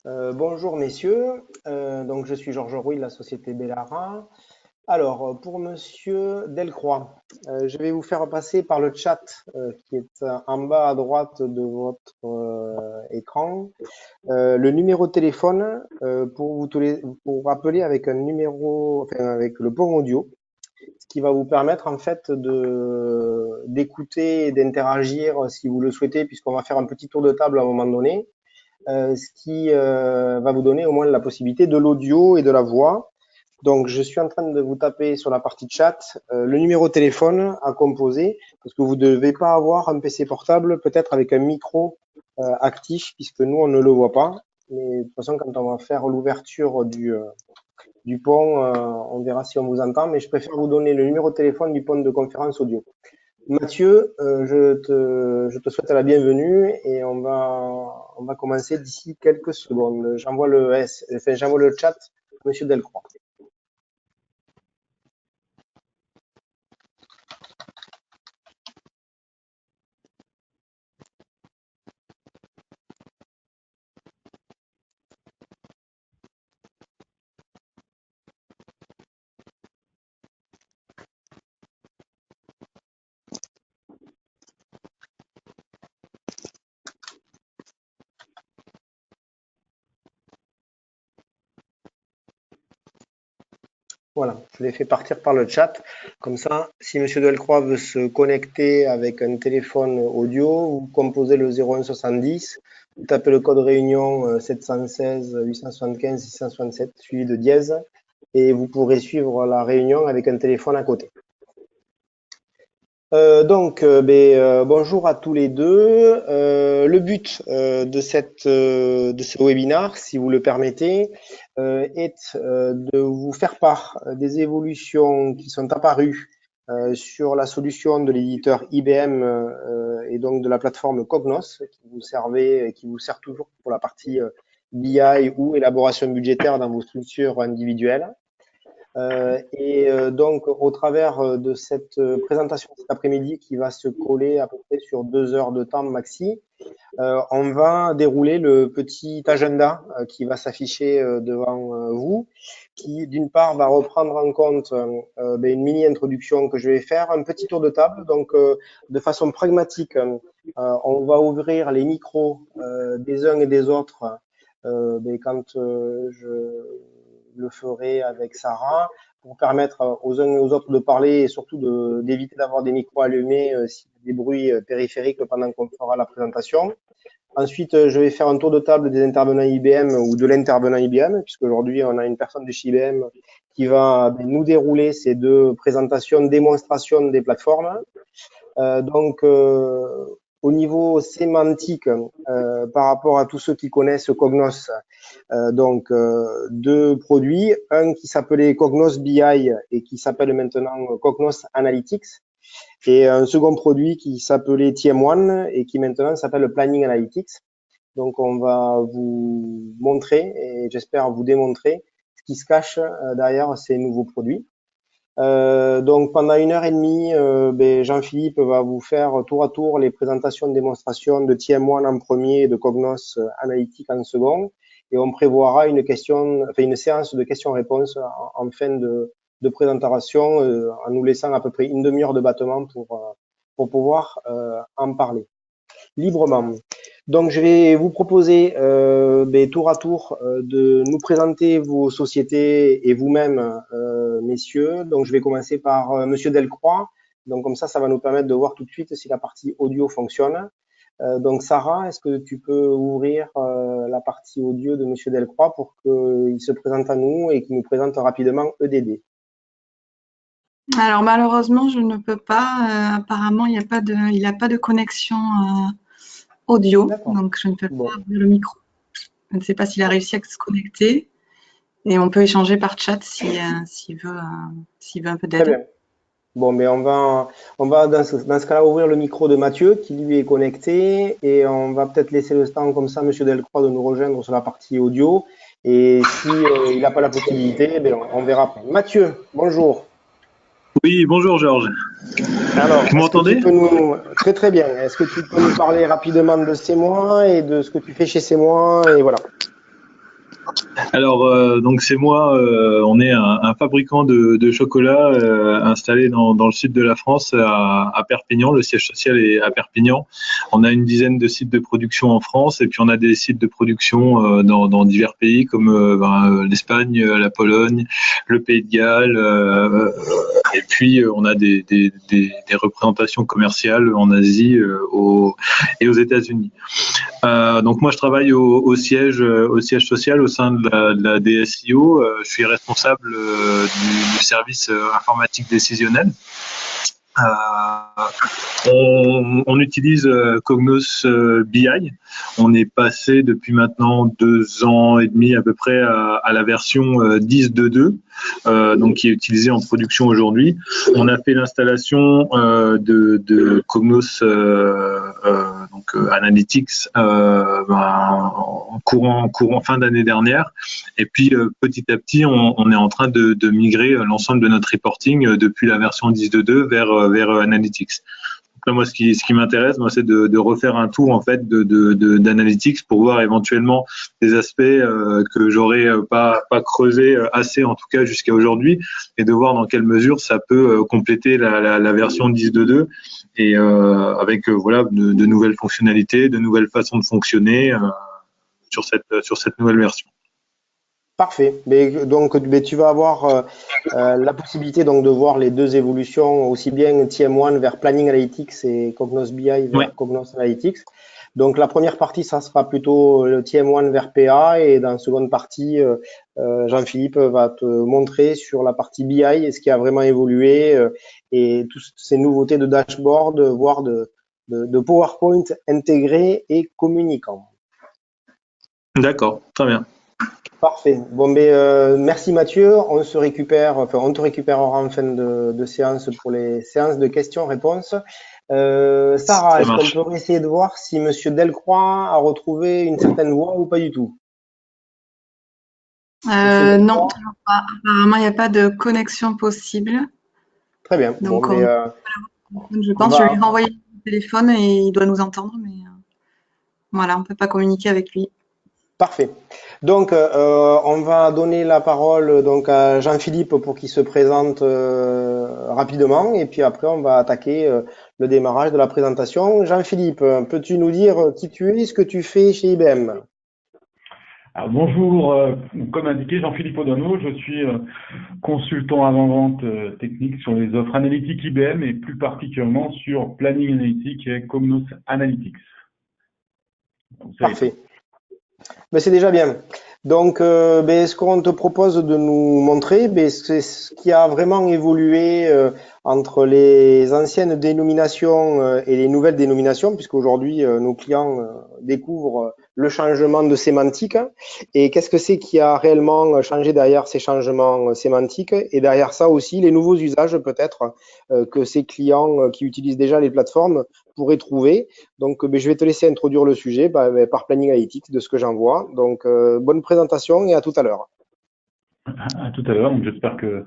Bonjour messieurs. Donc je suis Georges Rouy de la société Bellara. Alors pour monsieur Delcroix, je vais vous faire passer par le chat qui est en bas à droite de votre écran le numéro de téléphone pour vous rappeler avec un numéro, enfin, avec le pont audio, ce qui va vous permettre en fait de d'écouter et d'interagir si vous le souhaitez, puisqu'on va faire un petit tour de table à un moment donné, ce qui va vous donner au moins la possibilité de l'audio et de la voix. Donc, je suis en train de vous taper sur la partie chat le numéro de téléphone à composer, parce que vous ne devez pas avoir un PC portable, peut-être avec un micro actif, puisque nous, on ne le voit pas. Mais de toute façon, quand on va faire l'ouverture du pont, on verra si on vous entend. Mais je préfère vous donner le numéro de téléphone du pont de conférence audio. Mathieu, je te souhaite la bienvenue et on va commencer d'ici quelques secondes. J'envoie le chat à Monsieur Delcroix. Voilà, je l'ai fait partir par le chat. Comme ça, si Monsieur Delcroix veut se connecter avec un téléphone audio, vous composez le 0170, vous tapez le code réunion 716 875 667 suivi de dièse et vous pourrez suivre la réunion avec un téléphone à côté. Bonjour à tous les deux. Le but de ce webinaire, si vous le permettez, est de vous faire part des évolutions qui sont apparues sur la solution de l'éditeur IBM et donc de la plateforme Cognos qui vous sert toujours pour la partie BI ou élaboration budgétaire dans vos structures individuelles. Donc, au travers de cette présentation cet après-midi qui va se coller à peu près sur 2 heures de temps maxi, on va dérouler le petit agenda qui va s'afficher devant vous, qui d'une part va reprendre en compte une mini-introduction que je vais faire, un petit tour de table. Donc, de façon pragmatique, on va ouvrir les micros des uns et des autres quand je le ferai avec Sarah, pour permettre aux uns et aux autres de parler et surtout d'éviter d'avoir des micros allumés s'il y a des bruits périphériques pendant qu'on fera la présentation. Ensuite, je vais faire un tour de table des intervenants IBM ou de l'intervenant IBM, puisqu'aujourd'hui, on a une personne de chez IBM qui va nous dérouler ces deux présentations, démonstrations des plateformes. Au niveau sémantique, par rapport à tous ceux qui connaissent Cognos, deux produits, un qui s'appelait Cognos BI et qui s'appelle maintenant Cognos Analytics, et un second produit qui s'appelait TM1 et qui maintenant s'appelle Planning Analytics. Donc, on va vous montrer et j'espère vous démontrer ce qui se cache derrière ces nouveaux produits. Donc pendant 1 heure et demie, Jean-Philippe va vous faire tour à tour les présentations de démonstration de TM1 en premier et de Cognos Analytics en second. Et on prévoira une séance de questions-réponses en fin de présentation, en nous laissant à peu près 1/2 heure de battement pour pouvoir en parler librement. Donc, je vais vous proposer tour à tour de nous présenter vos sociétés et vous-même, messieurs. Donc, je vais commencer par Monsieur Delcroix. Donc, comme ça va nous permettre de voir tout de suite si la partie audio fonctionne. Donc, Sarah, est-ce que tu peux ouvrir la partie audio de Monsieur Delcroix pour qu'il se présente à nous et qu'il nous présente rapidement EDD? Alors, malheureusement, je ne peux pas. Apparemment, il n'a pas de connexion audio, donc je ne peux pas ouvrir le micro. Je ne sais pas s'il a réussi à se connecter et on peut échanger par chat s'il veut un peu d'aide. Très bien. Bon, mais on va dans ce cas-là ouvrir le micro de Mathieu qui lui est connecté et on va peut-être laisser le temps comme ça, Monsieur Delcroix, de nous rejoindre sur la partie audio. Et si il n'a pas la possibilité, on verra après. Mathieu, bonjour. Oui, bonjour Georges. Alors, vous m'entendez? Très très bien. Est-ce que tu peux nous parler rapidement de C'est moi et de ce que tu fais chez C'est moi et voilà. Alors, donc c'est moi, on est un fabricant de chocolat installé dans le sud de la France, à Perpignan. Le siège social est à Perpignan. On a une dizaine de sites de production en France et puis on a des sites de production dans divers pays comme l'Espagne, la Pologne, le Pays de Galles. Et puis on a des représentations commerciales en Asie et aux États-Unis. Donc moi je travaille au siège social au sein de la DSIO. Je suis responsable du service informatique décisionnel. On utilise Cognos BI. On est passé depuis maintenant 2 ans et demi à peu près à la version 10.2.2, donc qui est utilisée en production aujourd'hui. On a fait l'installation de Cognos Analytics en courant fin d'année dernière. Et puis petit à petit, on est en train de migrer l'ensemble de notre reporting depuis la version 10.2.2 vers Analytics. Donc là, moi, ce qui m'intéresse, moi, c'est de refaire un tour en fait d'Analytics pour voir éventuellement des aspects que j'aurais pas creusé assez, en tout cas jusqu'à aujourd'hui, et de voir dans quelle mesure ça peut compléter la version 10.2.2 et avec voilà de nouvelles fonctionnalités, de nouvelles façons de fonctionner sur cette nouvelle version. Parfait. Donc, tu vas avoir la possibilité donc de voir les deux évolutions, aussi bien TM1 vers Planning Analytics et Cognos BI vers Cognos Analytics. Donc, la première partie, ça sera plutôt le TM1 vers PA, et dans la seconde partie, Jean-Philippe va te montrer sur la partie BI et ce qui a vraiment évolué et toutes ces nouveautés de dashboard, voire de PowerPoint intégrés et communicants. D'accord, très bien. Parfait. Bon, merci Mathieu. On te récupérera en fin de séance pour les séances de questions-réponses. Sarah, est-ce qu'on peut essayer de voir si Monsieur Delcroix a retrouvé une certaine voix ou pas du tout? Non, toujours pas. Apparemment, il n'y a pas de connexion possible. Très bien. Donc, je pense que je vais lui renvoyer le téléphone et il doit nous entendre, mais voilà, on ne peut pas communiquer avec lui. Parfait. Donc, on va donner la parole donc à Jean-Philippe pour qu'il se présente rapidement, et puis après on va attaquer le démarrage de la présentation. Jean-Philippe, peux-tu nous dire qui tu es et ce que tu fais chez IBM? Alors, bonjour, comme indiqué, Jean-Philippe Audano, je suis consultant avant-vente technique sur les offres analytiques IBM et plus particulièrement sur Planning Analytics et Cognos Analytics. Parfait. Mais c'est déjà bien. Donc, ce qu'on te propose de nous montrer, c'est ce qui a vraiment évolué entre les anciennes dénominations et les nouvelles dénominations, puisqu'aujourd'hui, nos clients découvrent le changement de sémantique. Et qu'est-ce que c'est qui a réellement changé derrière ces changements sémantiques? Et derrière ça aussi, les nouveaux usages peut-être que ces clients qui utilisent déjà les plateformes pourraient trouver. Donc, je vais te laisser introduire le sujet par Planning Analytics de ce que j'en vois. Donc, bonne présentation et à tout à l'heure. À tout à l'heure. Donc, j'espère que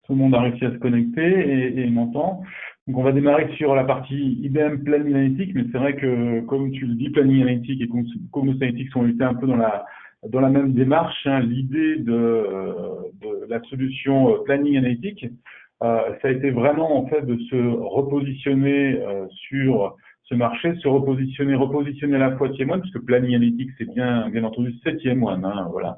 tout le monde a réussi à se connecter et m'entend. Donc, on va démarrer sur la partie IBM Planning Analytics, mais c'est vrai que, comme tu le dis, Planning Analytics et Cognos Analytics ont été un peu dans la même démarche. Hein. L'idée de la solution Planning Analytics, ça a été vraiment en fait de se repositionner sur ce marché, repositionner à la fois TM1, puisque Planning Analytics c'est bien entendu c'est TM1, hein, voilà.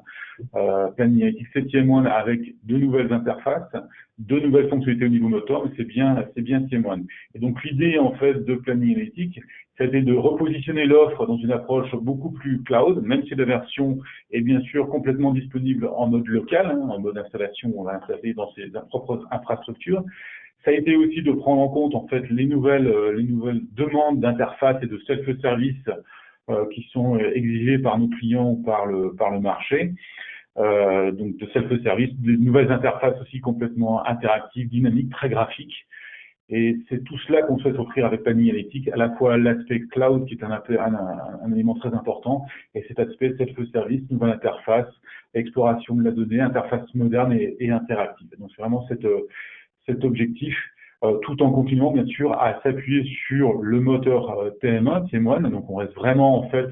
Planning Analytics c'est TM1 avec de nouvelles interfaces, de nouvelles fonctionnalités au niveau moteur, mais c'est bien TM1. Et donc l'idée en fait de Planning Analytics, c'était de repositionner l'offre dans une approche beaucoup plus cloud, même si la version est bien sûr complètement disponible en mode local, hein, en mode installation, on va installer dans ses propres infrastructures. Ça a été aussi de prendre en compte en fait les nouvelles demandes d'interface et de self-service qui sont exigées par nos clients ou par le marché. Donc de self-service, des nouvelles interfaces aussi complètement interactives, dynamiques, très graphiques. Et c'est tout cela qu'on souhaite offrir avec Planning Analytics, à la fois l'aspect cloud qui est un élément très important, et cet aspect self-service, nouvelle interface, exploration de la donnée, interface moderne et interactive. Donc c'est vraiment cet objectif, tout en continuant bien sûr à s'appuyer sur le moteur TM1, donc on reste vraiment en fait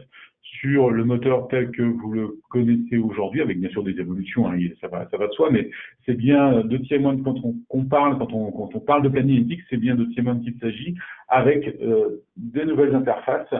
sur le moteur tel que vous le connaissez aujourd'hui, avec bien sûr des évolutions, hein, ça va de soi, mais c'est bien de TM1 quand on parle de planning analytique, c'est bien de TM1 qu'il s'agit, avec des nouvelles interfaces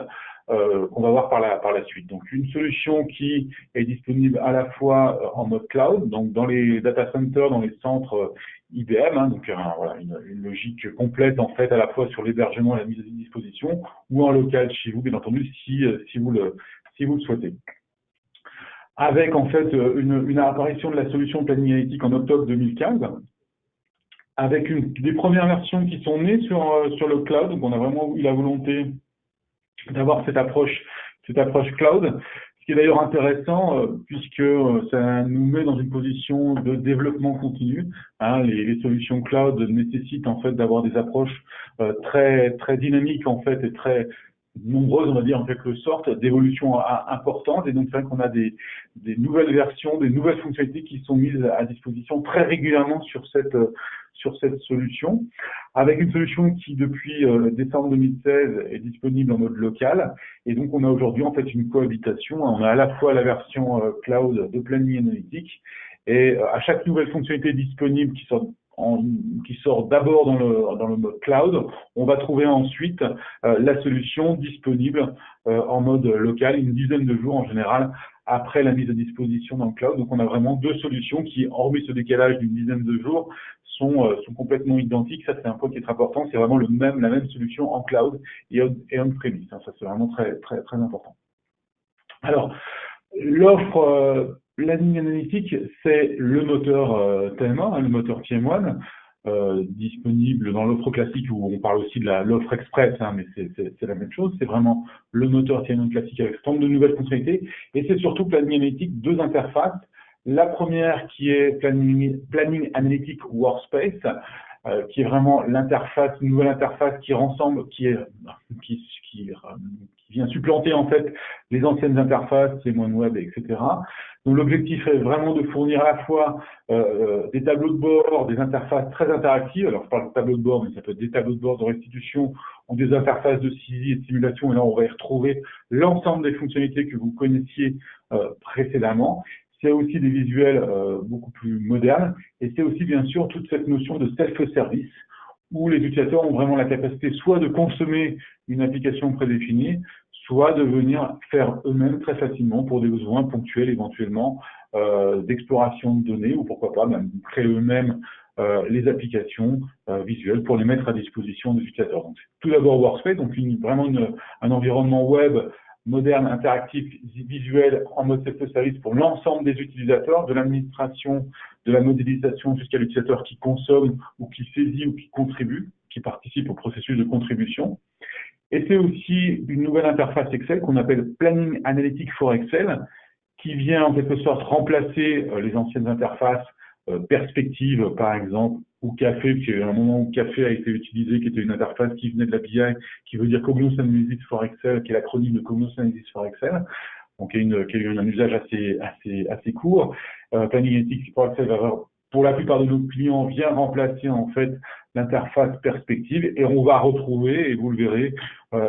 qu'on va voir par la suite. Donc une solution qui est disponible à la fois en mode cloud, donc dans les data centers, dans les centres IBM, hein, donc voilà, une logique complète en fait à la fois sur l'hébergement et la mise à disposition, ou en local chez vous, bien entendu, si vous le souhaitez. Avec en fait une apparition de la solution planning analytique en octobre 2015, avec des premières versions qui sont nées sur le cloud, donc on a vraiment eu la volonté d'avoir cette approche cloud, ce qui est d'ailleurs intéressant puisque ça nous met dans une position de développement continu. Hein, les solutions cloud nécessitent en fait d'avoir des approches très très dynamiques en fait et très nombreuses, on va dire en quelque sorte, d'évolutions importantes. Et donc c'est vrai qu'on a des nouvelles versions, des nouvelles fonctionnalités qui sont mises à disposition très régulièrement sur cette solution, avec une solution qui depuis décembre 2016 est disponible en mode local. Et donc on a aujourd'hui en fait une cohabitation. On a à la fois la version cloud de planning analytique, et à chaque nouvelle fonctionnalité disponible qui sort d'abord dans le mode cloud, on va trouver ensuite la solution disponible en mode local, une dizaine de jours en général après la mise à disposition dans le cloud. Donc on a vraiment deux solutions qui, hormis ce décalage d'une dizaine de jours, sont complètement identiques. Ça, c'est un point qui est très important. C'est vraiment la même solution en cloud et on-premise. Ça, c'est vraiment très, très, très important. Alors, l'offre planning analytique, c'est le moteur TM1, hein, le moteur TM1, disponible dans l'offre classique où on parle aussi de l'offre express, hein, mais c'est la même chose. C'est vraiment le moteur TM1 classique avec tant de nouvelles fonctionnalités. Et c'est surtout planning analytique, deux interfaces. La première qui est Planning Analytic Workspace, qui est vraiment l'interface, une nouvelle interface qui rassemble, qui vient supplanter en fait les anciennes interfaces, TM1 Web, etc. Donc l'objectif est vraiment de fournir à la fois des tableaux de bord, des interfaces très interactives. Alors je parle de tableaux de bord, mais ça peut être des tableaux de bord de restitution ou des interfaces de saisie et de simulation. Et là, on va y retrouver l'ensemble des fonctionnalités que vous connaissiez précédemment. C'est aussi des visuels beaucoup plus modernes, et c'est aussi bien sûr toute cette notion de self-service où les utilisateurs ont vraiment la capacité soit de consommer une application prédéfinie, soit de venir faire eux-mêmes très facilement pour des besoins ponctuels éventuellement d'exploration de données, ou pourquoi pas même créer eux-mêmes les applications visuelles pour les mettre à disposition des utilisateurs. Donc, tout d'abord Workspace, donc vraiment un environnement web moderne, interactif, visuel, en mode self-service pour l'ensemble des utilisateurs, de l'administration, de la modélisation jusqu'à l'utilisateur qui consomme ou qui saisit ou qui contribue, qui participe au processus de contribution. Et c'est aussi une nouvelle interface Excel qu'on appelle Planning Analytic for Excel, qui vient en quelque sorte remplacer les anciennes interfaces Perspective, par exemple, ou Café, parce qu'il y a eu un moment où Café a été utilisé, qui était une interface qui venait de la BI, qui veut dire Cognos Analysis for Excel, qui est l'acronyme de Cognos Analysis for Excel, donc qui a eu un usage assez court. Planning Analytics for Excel, pour la plupart de nos clients, vient remplacer en fait l'interface Perspective, et on va retrouver, et vous le verrez,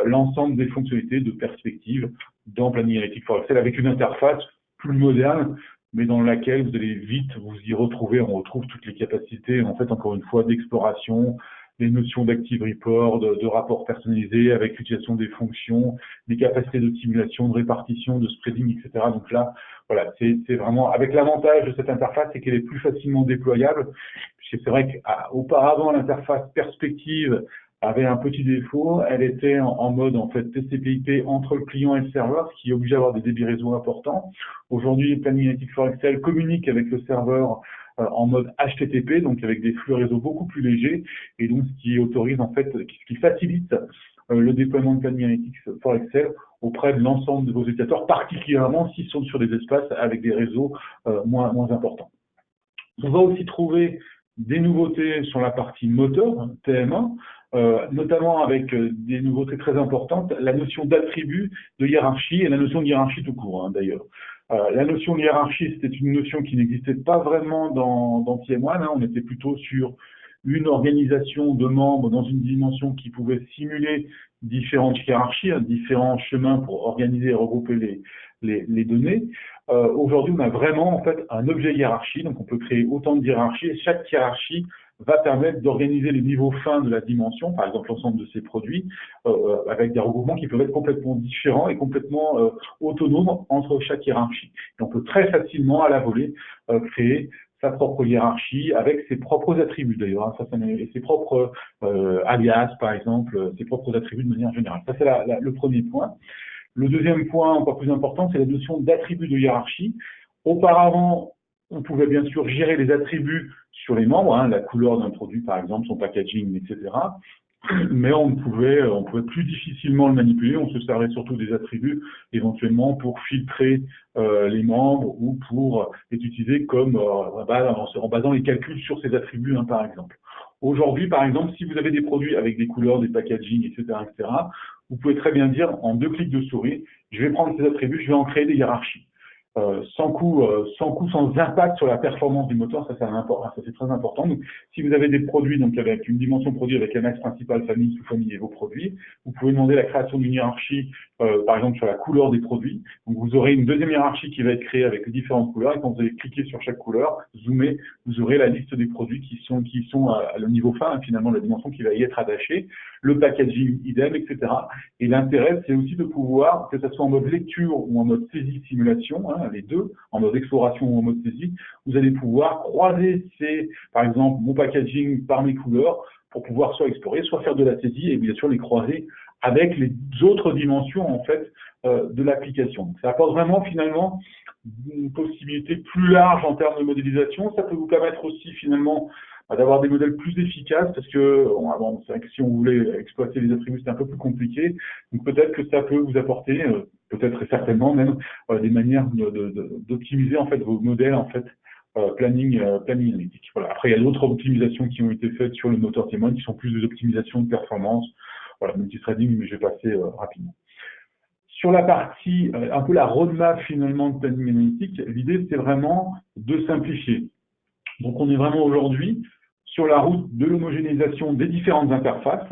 l'ensemble des fonctionnalités de Perspective dans Planning Analytics for Excel, avec une interface plus moderne, mais dans laquelle vous allez vite vous y retrouver. On retrouve toutes les capacités, en fait, encore une fois, d'exploration, les notions d'Active Report, de rapports personnalisés avec l'utilisation des fonctions, des capacités de simulation, de répartition, de spreading, etc. Donc là, voilà, c'est vraiment, avec l'avantage de cette interface, c'est qu'elle est plus facilement déployable, puisque c'est vrai qu'auparavant, l'interface Perspective avait un petit défaut, elle était en mode en fait TCP/IP entre le client et le serveur, ce qui oblige à avoir des débits réseau importants. Aujourd'hui, Planning Analytics for Excel communique avec le serveur en mode HTTP, donc avec des flux réseau beaucoup plus légers, et donc ce qui autorise en fait, ce qui facilite le déploiement de Planning Analytics for Excel auprès de l'ensemble de vos utilisateurs, particulièrement s'ils sont sur des espaces avec des réseaux moins importants. On va aussi trouver des nouveautés sur la partie moteur, TM1, notamment avec des nouveautés très importantes, la notion d'attribut, de hiérarchie et la notion de hiérarchie tout court, hein, d'ailleurs. La notion de hiérarchie, c'était une notion qui n'existait pas vraiment dans TM1, hein, on était plutôt sur une organisation de membres dans une dimension qui pouvait simuler différentes hiérarchies, différents chemins pour organiser et regrouper les données. Aujourd'hui, on a vraiment en fait un objet hiérarchie, donc on peut créer autant de hiérarchies, et chaque hiérarchie va permettre d'organiser les niveaux fins de la dimension, par exemple l'ensemble de ces produits, avec des regroupements qui peuvent être complètement différents et complètement autonomes entre chaque hiérarchie. Et on peut très facilement, à la volée, créer sa propre hiérarchie avec ses propres attributs d'ailleurs, hein, et ses propres alias par exemple, ses propres attributs de manière générale. Ça c'est le premier point. Le deuxième point encore plus important, c'est la notion d'attributs de hiérarchie. Auparavant, on pouvait bien sûr gérer les attributs sur les membres, hein, la couleur d'un produit par exemple, son packaging, etc. Mais on pouvait plus difficilement le manipuler. On se servait surtout des attributs éventuellement pour filtrer les membres ou pour les utiliser comme en basant les calculs sur ces attributs, hein, par exemple. Aujourd'hui, par exemple, si vous avez des produits avec des couleurs, des packaging, etc., vous pouvez très bien dire en 2 clics de souris, je vais prendre ces attributs, je vais en créer des hiérarchies. Sans coût, sans impact sur la performance du moteur, ça c'est très important. Donc, si vous avez des produits donc avec une dimension produit avec un axe principal, famille, sous-famille et vos produits, vous pouvez demander la création d'une hiérarchie, par exemple sur la couleur des produits. Donc vous aurez une deuxième hiérarchie qui va être créée avec différentes couleurs, et quand vous allez cliquer sur chaque couleur, zoomer, vous aurez la liste des produits qui sont à le niveau fin, hein, finalement la dimension qui va y être attachée, le packaging idem, etc. Et l'intérêt, c'est aussi de pouvoir, que ce soit en mode lecture ou en mode saisie simulation, hein, les deux, en mode exploration ou en mode saisie, vous allez pouvoir croiser par exemple, mon packaging par mes couleurs pour pouvoir soit explorer, soit faire de la saisie et bien sûr les croiser avec les autres dimensions en fait de l'application. Donc ça apporte vraiment finalement une possibilité plus large en termes de modélisation. Ça peut vous permettre aussi finalement d'avoir des modèles plus efficaces parce que c'est vrai que si on voulait exploiter les attributs, c'est un peu plus compliqué. Donc peut-être que ça peut vous apporter, peut-être et certainement même, des manières d'optimiser en fait vos modèles en fait planning analytique. Voilà. Après, il y a d'autres optimisations qui ont été faites sur le moteur T-Mon qui sont plus des optimisations de performance. Voilà, multithreading, mais je vais passer rapidement. Sur la partie, un peu la roadmap finalement de planning analytique, l'idée c'est vraiment de simplifier. Donc on est vraiment aujourd'hui sur la route de l'homogénéisation des différentes interfaces.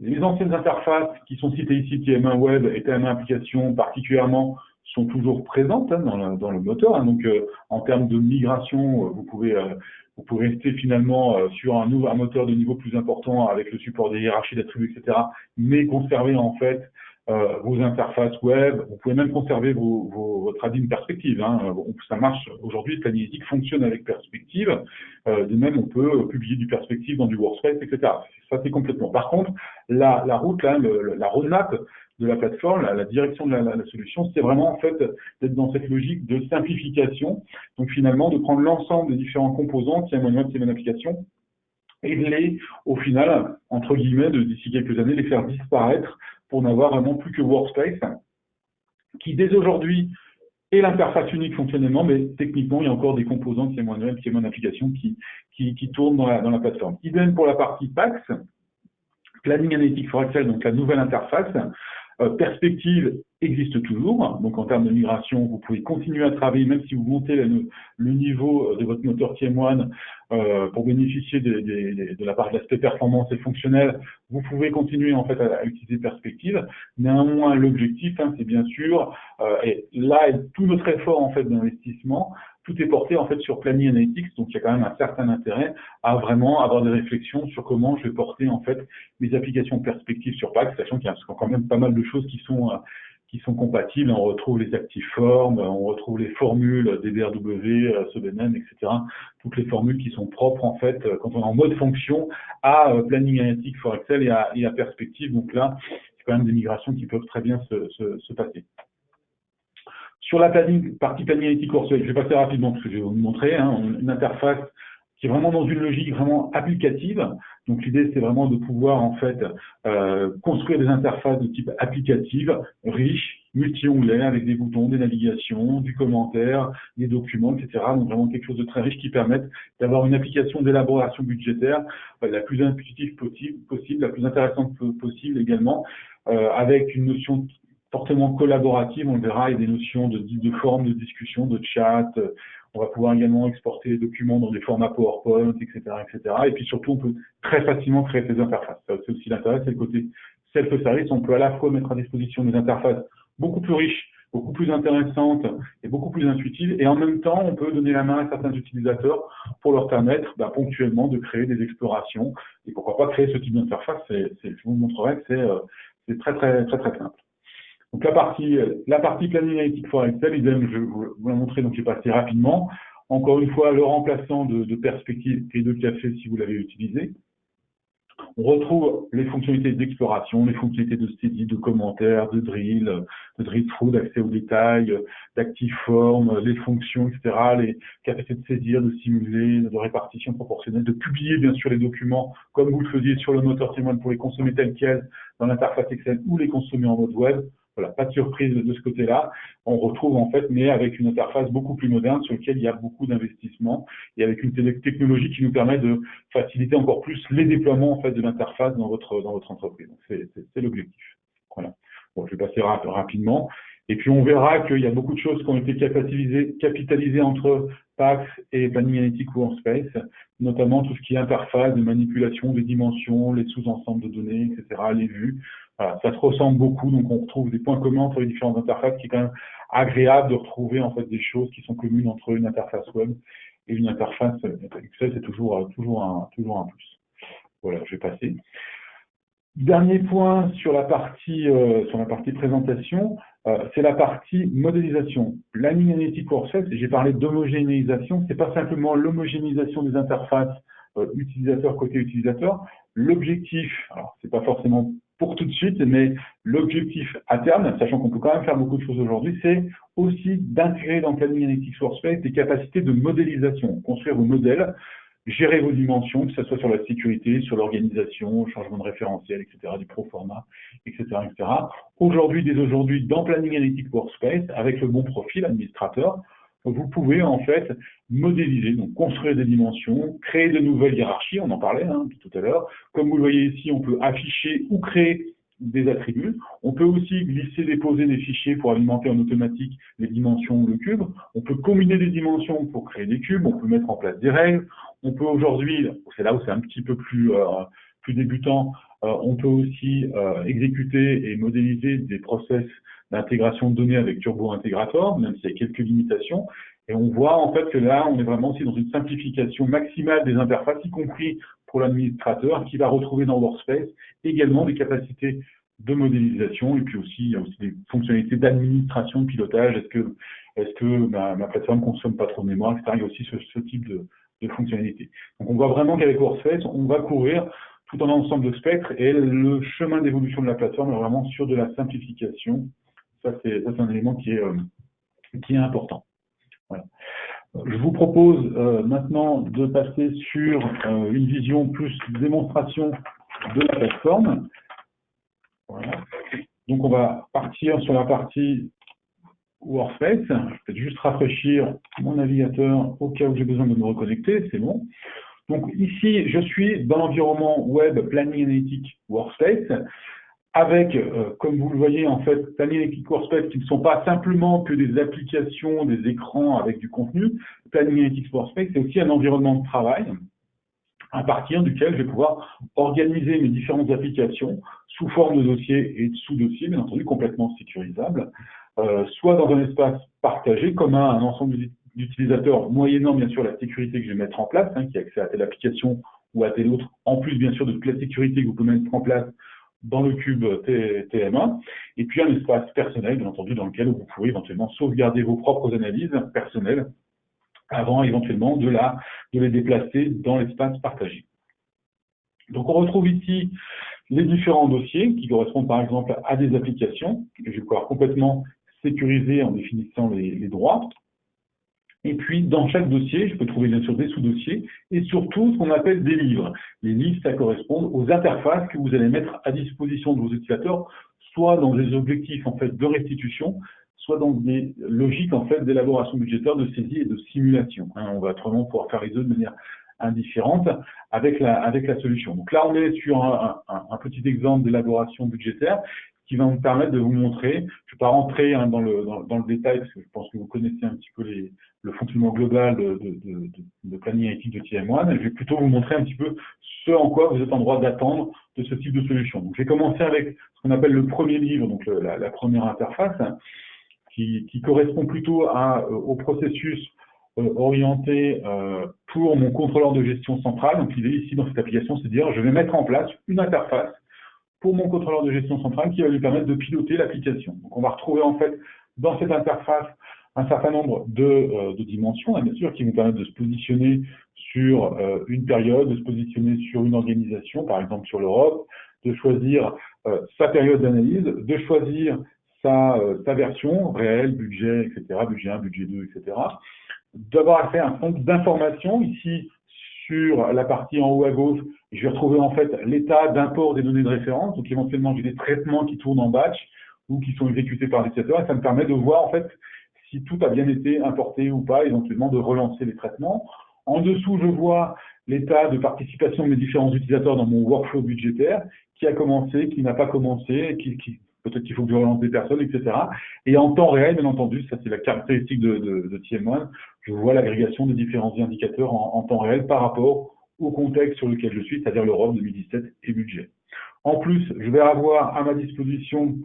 Les anciennes interfaces qui sont citées ici, TM1 Web et TM1 Application particulièrement, sont toujours présentes hein, dans le moteur. Hein. Donc en termes de migration, vous pouvez rester finalement sur un moteur de niveau plus important avec le support des hiérarchies d'attributs, etc., mais conserver en fait vos interfaces web. Vous pouvez même conserver votre admin perspective. Hein. Ça marche aujourd'hui, Planimétique fonctionne avec perspective. De même, on peut publier du perspective dans du workspace, etc. Ça, c'est complètement. Par contre, la route, là, la roadmap de la plateforme, la direction de la solution, c'est vraiment en fait d'être dans cette logique de simplification. Donc finalement, de prendre l'ensemble des différents composants qui amènent web, une application, et de les, au final, entre guillemets, d'ici quelques années, les faire disparaître pour n'avoir vraiment plus que Workspace, qui dès aujourd'hui est l'interface unique fonctionnellement, mais techniquement, il y a encore des composants qui TM1 Web, TM1 Application qui tournent dans la plateforme. Idem pour la partie PAX, Planning Analytics for Excel, donc la nouvelle interface. Perspective existe toujours, donc en termes de migration, vous pouvez continuer à travailler, même si vous montez le niveau de votre moteur TM1 pour bénéficier de la part de l'aspect performance et fonctionnel, vous pouvez continuer en fait à utiliser Perspective. Néanmoins, l'objectif, hein, c'est bien sûr, et là, tout notre effort en fait d'investissement, tout est porté en fait sur Planning Analytics, donc il y a quand même un certain intérêt à vraiment avoir des réflexions sur comment je vais porter en fait mes applications perspectives sur PAX, sachant qu'il y a quand même pas mal de choses qui sont compatibles. On retrouve les active forms, on retrouve les formules DBRW, SEBNM, etc. Toutes les formules qui sont propres en fait quand on est en mode fonction à Planning Analytics for Excel et à Perspective. Donc là, c'est quand même des migrations qui peuvent très bien se passer. Sur la partie Planning Analytics Workspace, je vais passer rapidement parce que je vais vous montrer une interface qui est vraiment dans une logique vraiment applicative. Donc l'idée, c'est vraiment de pouvoir en fait construire des interfaces de type applicative, riches, multi-onglets, avec des boutons, des navigations, du commentaire, des documents, etc. Donc vraiment quelque chose de très riche qui permette d'avoir une application d'élaboration budgétaire la plus intuitive possible, la plus intéressante possible également, avec une notion fortement collaborative, on le verra, et des notions de forme de discussion, de chat. On va pouvoir également exporter les documents dans des formats PowerPoint, etc., etc. Et puis surtout, on peut très facilement créer ces interfaces. C'est aussi l'intérêt, c'est le côté self-service, on peut à la fois mettre à disposition des interfaces beaucoup plus riches, beaucoup plus intéressantes et beaucoup plus intuitives, et en même temps, on peut donner la main à certains utilisateurs pour leur permettre ponctuellement de créer des explorations, et pourquoi pas créer ce type d'interface. Je vous montrerai que c'est très simple. Donc la partie planning analytique for Excel, idem, je vous la montrer, donc j'ai passé rapidement. Encore une fois, le remplaçant de perspective et de café si vous l'avez utilisé. On retrouve les fonctionnalités d'exploration, les fonctionnalités de study, de commentaires, de drill through, d'accès aux détails, d'active form, les fonctions, etc., les capacités de saisir, de simuler, de répartition proportionnelle, de publier bien sûr les documents comme vous le faisiez sur le moteur T1 pour les consommer tels quels dans l'interface Excel ou les consommer en mode web. Voilà, pas de surprise de ce côté-là. On retrouve en fait, mais avec une interface beaucoup plus moderne sur laquelle il y a beaucoup d'investissement et avec une technologie qui nous permet de faciliter encore plus les déploiements en fait de l'interface dans votre entreprise. Donc c'est l'objectif. Voilà. Bon, je vais passer rapidement. Et puis on verra qu'il y a beaucoup de choses qui ont été capitalisées entre PAX et Planning Analytics Workspace, notamment tout ce qui est interface, de manipulation des dimensions, les sous-ensembles de données, etc., les vues. Voilà, ça se ressemble beaucoup, donc on retrouve des points communs entre les différentes interfaces, qui est quand même agréable de retrouver en fait des choses qui sont communes entre une interface web et une interface Excel. C'est toujours un plus. Voilà, je vais passer. Dernier point sur la partie présentation, c'est la partie modélisation. Planning Analytics Workspace, j'ai parlé d'homogénéisation, c'est pas simplement l'homogénéisation des interfaces utilisateur côté utilisateur. L'objectif, alors c'est pas forcément pour tout de suite, mais l'objectif à terme, sachant qu'on peut quand même faire beaucoup de choses aujourd'hui, c'est aussi d'intégrer dans Planning Analytics Workspace des capacités de modélisation, construire vos modèles, gérer vos dimensions, que ce soit sur la sécurité, sur l'organisation, le changement de référentiel, etc., du proforma, etc., etc. Dès aujourd'hui, dans Planning Analytics Workspace, avec le bon profil administrateur, vous pouvez en fait modéliser, donc construire des dimensions, créer de nouvelles hiérarchies, on en parlait tout à l'heure. Comme vous le voyez ici, on peut afficher ou créer des attributs. On peut aussi glisser, déposer des fichiers pour alimenter en automatique les dimensions ou le cube. On peut combiner des dimensions pour créer des cubes. On peut mettre en place des règles. On peut aujourd'hui, c'est là où c'est un petit peu plus débutant, on peut aussi exécuter et modéliser des process d'intégration de données avec Turbo Integrator, même s'il y a quelques limitations. Et on voit en fait que là, on est vraiment aussi dans une simplification maximale des interfaces, y compris pour l'administrateur, qui va retrouver dans Workspace également des capacités de modélisation, et puis aussi, il y a aussi des fonctionnalités d'administration, de pilotage. Est-ce que ma plateforme ne consomme pas trop de mémoire, etc. Il y a aussi ce type de fonctionnalités. Donc on voit vraiment qu'avec Workspace, on va couvrir tout un ensemble de spectres, et le chemin d'évolution de la plateforme est vraiment sur de la simplification. Ça, c'est un élément qui est important. Voilà. Je vous propose maintenant de passer sur une vision plus démonstration de la plateforme. Voilà. Donc on va partir sur la partie Workspace. Je vais peut-être juste rafraîchir mon navigateur au cas où j'ai besoin de me reconnecter, c'est bon. Donc ici, je suis dans l'environnement web Planning Analytics Workspace, avec, comme vous le voyez, en fait, Planning Analytics Workspace qui ne sont pas simplement que des applications, des écrans avec du contenu. Planning Analytics Workspace, c'est aussi un environnement de travail à partir duquel je vais pouvoir organiser mes différentes applications sous forme de dossiers et de sous-dossiers, bien entendu complètement sécurisables, soit dans un espace partagé commun à un ensemble d'utilisateurs, moyennant bien sûr la sécurité que je vais mettre en place, qui a accès à telle application ou à telle autre, en plus bien sûr de toute la sécurité que vous pouvez mettre en place dans le cube TM1, et puis un espace personnel, bien entendu, dans lequel vous pouvez éventuellement sauvegarder vos propres analyses personnelles avant éventuellement de les déplacer dans l'espace partagé. Donc on retrouve ici les différents dossiers qui correspondent par exemple à des applications que je vais pouvoir complètement sécuriser en définissant les droits. Et puis, dans chaque dossier, je peux trouver bien sûr des sous-dossiers et surtout ce qu'on appelle des livres. Les livres, ça correspond aux interfaces que vous allez mettre à disposition de vos utilisateurs, soit dans des objectifs en fait de restitution, soit dans des logiques en fait d'élaboration budgétaire, de saisie et de simulation. On va autrement pouvoir faire les deux de manière indifférente avec la solution. Donc là, on est sur un petit exemple d'élaboration budgétaire qui va me permettre de vous montrer, je ne vais pas rentrer dans le détail parce que je pense que vous connaissez un petit peu le fonctionnement global de planning analytique de TM1, je vais plutôt vous montrer un petit peu ce en quoi vous êtes en droit d'attendre de ce type de solution. Donc, je vais commencer avec ce qu'on appelle le premier livre, donc la première interface, qui correspond plutôt au processus orienté pour mon contrôleur de gestion centrale. Donc, l'idée ici dans cette application, c'est de dire je vais mettre en place une interface pour mon contrôleur de gestion centrale qui va lui permettre de piloter l'application. Donc, on va retrouver en fait dans cette interface un certain nombre de dimensions, bien sûr, qui vont permettre de se positionner sur une période, de se positionner sur une organisation, par exemple sur l'Europe, de choisir sa période d'analyse, de choisir sa version, réel, budget, etc., budget 1, budget 2, etc., d'avoir accès à un centre d'information ici sur la partie en haut à gauche. Je vais retrouver en fait l'état d'import des données de référence. Donc éventuellement, j'ai des traitements qui tournent en batch ou qui sont exécutés par l'utilisateur et ça me permet de voir en fait si tout a bien été importé ou pas, éventuellement de relancer les traitements. En dessous, je vois l'état de participation de mes différents utilisateurs dans mon workflow budgétaire, qui a commencé, qui n'a pas commencé, peut-être qu'il faut que je relance des personnes, etc. Et en temps réel, bien entendu, ça c'est la caractéristique de TM1, je vois l'agrégation des différents indicateurs en temps réel par rapport au contexte sur lequel je suis, c'est-à-dire l'Europe 2017 et budget. En plus, je vais avoir à ma disposition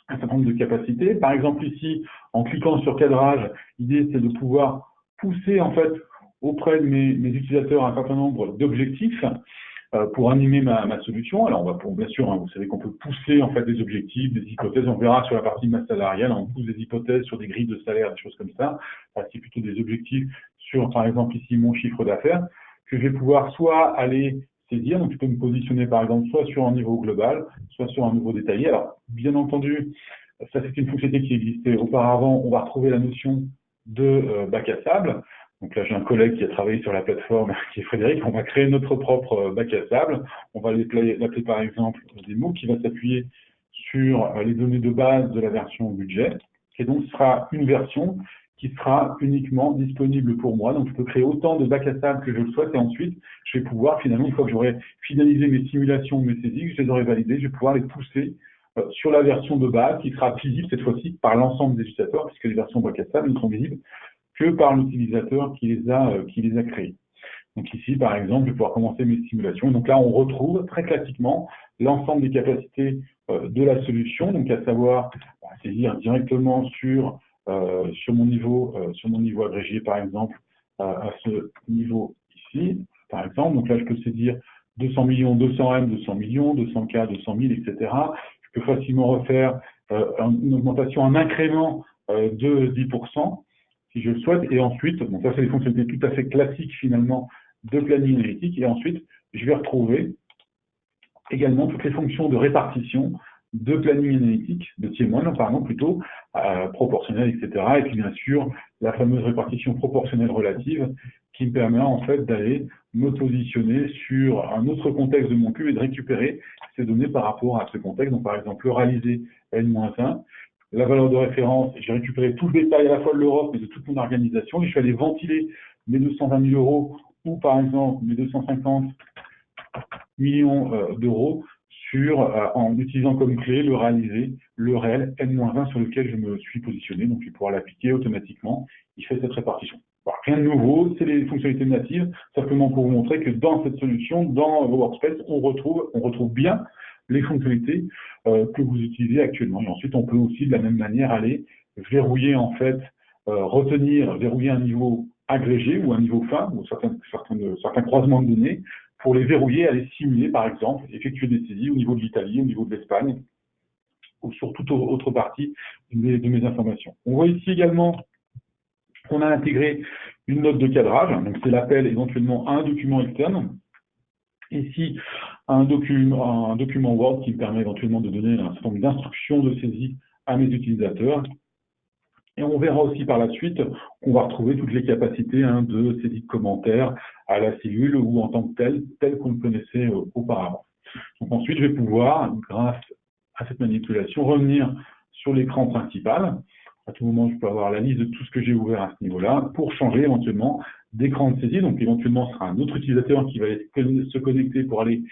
un certain nombre de capacités. Par exemple, ici, en cliquant sur cadrage, l'idée c'est de pouvoir pousser en fait auprès de mes utilisateurs un certain nombre d'objectifs pour animer ma solution. Alors, on va bien sûr, hein, vous savez qu'on peut pousser en fait des objectifs, des hypothèses. On verra sur la partie masse salariale, on pousse des hypothèses sur des grilles de salaire, des choses comme ça. C'est plutôt des objectifs sur, par exemple, ici, mon chiffre d'affaires, que je vais pouvoir soit aller saisir. Donc, je peux me positionner, par exemple, soit sur un niveau global, soit sur un niveau détaillé. Alors, bien entendu, ça, c'est une fonctionnalité qui existait auparavant. On va retrouver la notion de bac à sable. Donc là, j'ai un collègue qui a travaillé sur la plateforme, qui est Frédéric. On va créer notre propre bac à sable. On va l'appeler par exemple des mots qui va s'appuyer sur les données de base de la version budget. Et donc, ce sera une version qui sera uniquement disponible pour moi. Donc, je peux créer autant de bac à sable que je le souhaite. Et ensuite, je vais pouvoir, finalement, une fois que j'aurai finalisé mes simulations, mes saisies, que je les aurai validées, je vais pouvoir les pousser sur la version de base qui sera visible cette fois-ci par l'ensemble des utilisateurs, puisque les versions bac à sable ne sont visibles que par l'utilisateur qui les a créés. Donc ici, par exemple, je vais pouvoir commencer mes simulations. Donc là, on retrouve très classiquement l'ensemble des capacités de la solution, donc à savoir saisir directement sur mon niveau agrégé, par exemple, à ce niveau ici, par exemple. Donc là, je peux saisir 200 millions, 200 M, 200 millions, 200K, 200 000, etc. Je peux facilement refaire une augmentation, un incrément de 10%. Si je le souhaite, et ensuite, bon, ça c'est des fonctionnalités tout à fait classiques finalement de planning analytique, et ensuite je vais retrouver également toutes les fonctions de répartition de planning analytique, de TM1, pardon, plutôt, proportionnel, etc. Et puis bien sûr, la fameuse répartition proportionnelle relative qui me permet en fait d'aller me positionner sur un autre contexte de mon cube et de récupérer ces données par rapport à ce contexte. Donc par exemple, le réalisé N-1, la valeur de référence, j'ai récupéré tout le détail à la fois de l'Europe mais de toute mon organisation et je suis allé ventiler mes 220 000 euros ou par exemple mes 250 millions d'euros en utilisant comme clé le réalisé, le réel N-1 sur lequel je me suis positionné. Donc je vais pouvoir l'appliquer automatiquement. Il fait cette répartition. Bon, rien de nouveau, c'est les fonctionnalités natives, simplement pour vous montrer que dans cette solution, dans vos workspace, on retrouve bien les fonctionnalités que vous utilisez actuellement. Et ensuite, on peut aussi de la même manière aller verrouiller en fait, verrouiller un niveau agrégé ou un niveau fin, ou certains croisements de données, pour les verrouiller, aller simuler par exemple, effectuer des saisies au niveau de l'Italie, au niveau de l'Espagne, ou sur toute autre partie de mes informations. On voit ici également qu'on a intégré une note de cadrage, donc c'est l'appel éventuellement à un document externe. Ici, un document Word qui me permet éventuellement de donner un certain nombre d'instructions de saisie à mes utilisateurs. Et on verra aussi par la suite qu'on va retrouver toutes les capacités de saisie de commentaires à la cellule ou en tant que tel qu'on le connaissait auparavant. Donc ensuite, je vais pouvoir, grâce à cette manipulation, revenir sur l'écran principal. À tout moment, je peux avoir la liste de tout ce que j'ai ouvert à ce niveau-là pour changer éventuellement d'écran de saisie. Donc éventuellement, ce sera un autre utilisateur qui va se connecter pour aller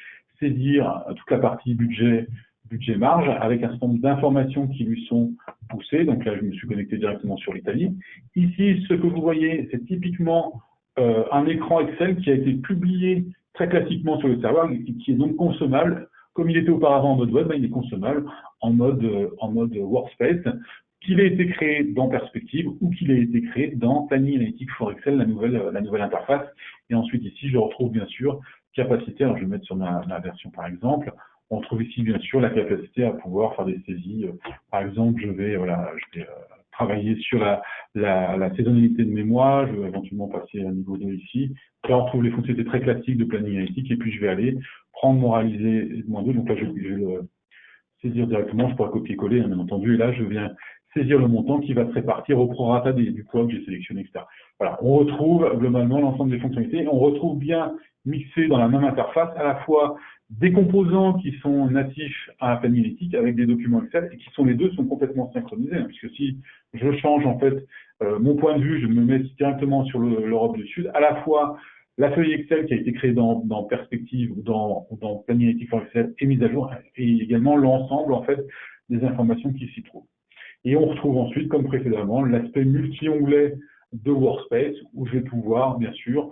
saisir toute la partie budget budget marge, avec un certain nombre d'informations qui lui sont poussées. Donc là, je me suis connecté directement sur l'Italie. Ici, ce que vous voyez, c'est typiquement un écran Excel qui a été publié très classiquement sur le serveur et qui est donc consommable. Comme il était auparavant en mode web, il est consommable en mode workspace, qu'il ait été créé dans Perspective ou qu'il ait été créé dans Planning Analytics for Excel, la nouvelle interface. Et ensuite, ici, je retrouve bien sûr capacité. Alors, je vais mettre sur ma version, par exemple. On trouve ici, bien sûr, la capacité à pouvoir faire des saisies. Par exemple, je vais travailler sur la saisonnalité de mes mois. Je vais éventuellement passer à niveau 2 ici. Là, on trouve les fonctionnalités très classiques de Planning Analytics. Et puis, je vais aller prendre mon réalisé -2. Donc là, je vais le saisir directement. Je pourrais copier-coller, bien entendu. Et là, je viens saisir le montant qui va se répartir au prorata du poids que j'ai sélectionné, etc. Voilà, on retrouve globalement l'ensemble des fonctionnalités. On retrouve bien mixé dans la même interface à la fois des composants qui sont natifs à Planning Analytics avec des documents Excel et qui sont les deux sont complètement synchronisés, hein, puisque si je change en fait mon point de vue, je me mets directement sur l'Europe du Sud, à la fois la feuille Excel qui a été créée dans Perspective ou dans Planning Analytics for Excel est mise à jour et également l'ensemble en fait des informations qui s'y trouvent. Et on retrouve ensuite, comme précédemment, l'aspect multi-onglet de Workspace, où je vais pouvoir, bien sûr,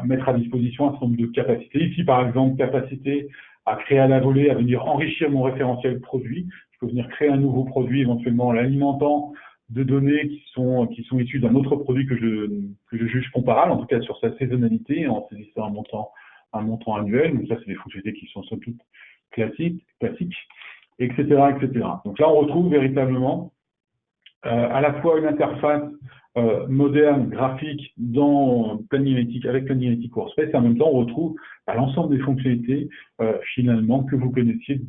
mettre à disposition un certain nombre de capacités. Ici, par exemple, capacité à créer à la volée, à venir enrichir mon référentiel produit. Je peux venir créer un nouveau produit, éventuellement en l'alimentant de données qui sont issues d'un autre produit que je juge comparable, en tout cas sur sa saisonnalité, en saisissant un montant annuel. Donc ça, c'est des fonctionnalités qui sont somme toute classiques. Etc., etc. Donc là, on retrouve véritablement à la fois une interface moderne, graphique, dans Planning Analytics, avec Planning Analytics Workspace, et en même temps, on retrouve l'ensemble des fonctionnalités finalement que vous connaissiez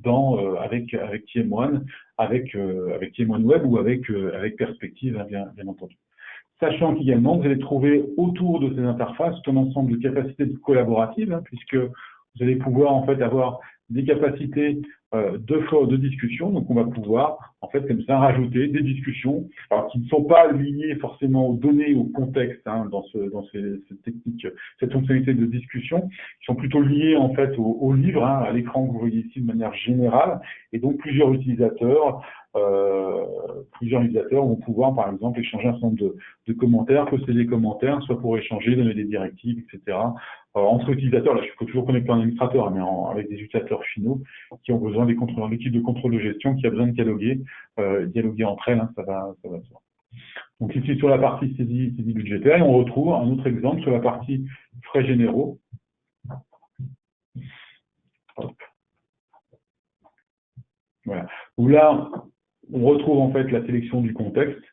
avec TM1, avec TM1 Web ou avec Perspective, hein, bien entendu. Sachant qu'également, vous allez trouver autour de ces interfaces tout un ensemble de capacités collaboratives, hein, puisque vous allez pouvoir en fait avoir des capacités de discussion. Donc, on va pouvoir, en fait, comme ça, rajouter des discussions, alors qui ne sont pas liées forcément aux données, au contexte, hein, dans cette technique, cette fonctionnalité de discussion, qui sont plutôt liées, en fait, au livre, hein, à l'écran que vous voyez ici de manière générale. Et donc, plusieurs utilisateurs vont pouvoir, par exemple, échanger un certain nombre de commentaires, poster des commentaires, soit pour échanger, donner des directives, etc. Entre utilisateurs, là, je peux toujours connecter un administrateur, mais avec des utilisateurs finaux qui ont besoin des contrôleurs, l'équipe de contrôle de gestion qui a besoin de dialoguer entre elles, hein, ça va se voir. Donc ici, sur la partie saisie budgétaire, et on retrouve un autre exemple sur la partie frais généraux. Hop. Voilà. Où là, on retrouve en fait la sélection du contexte,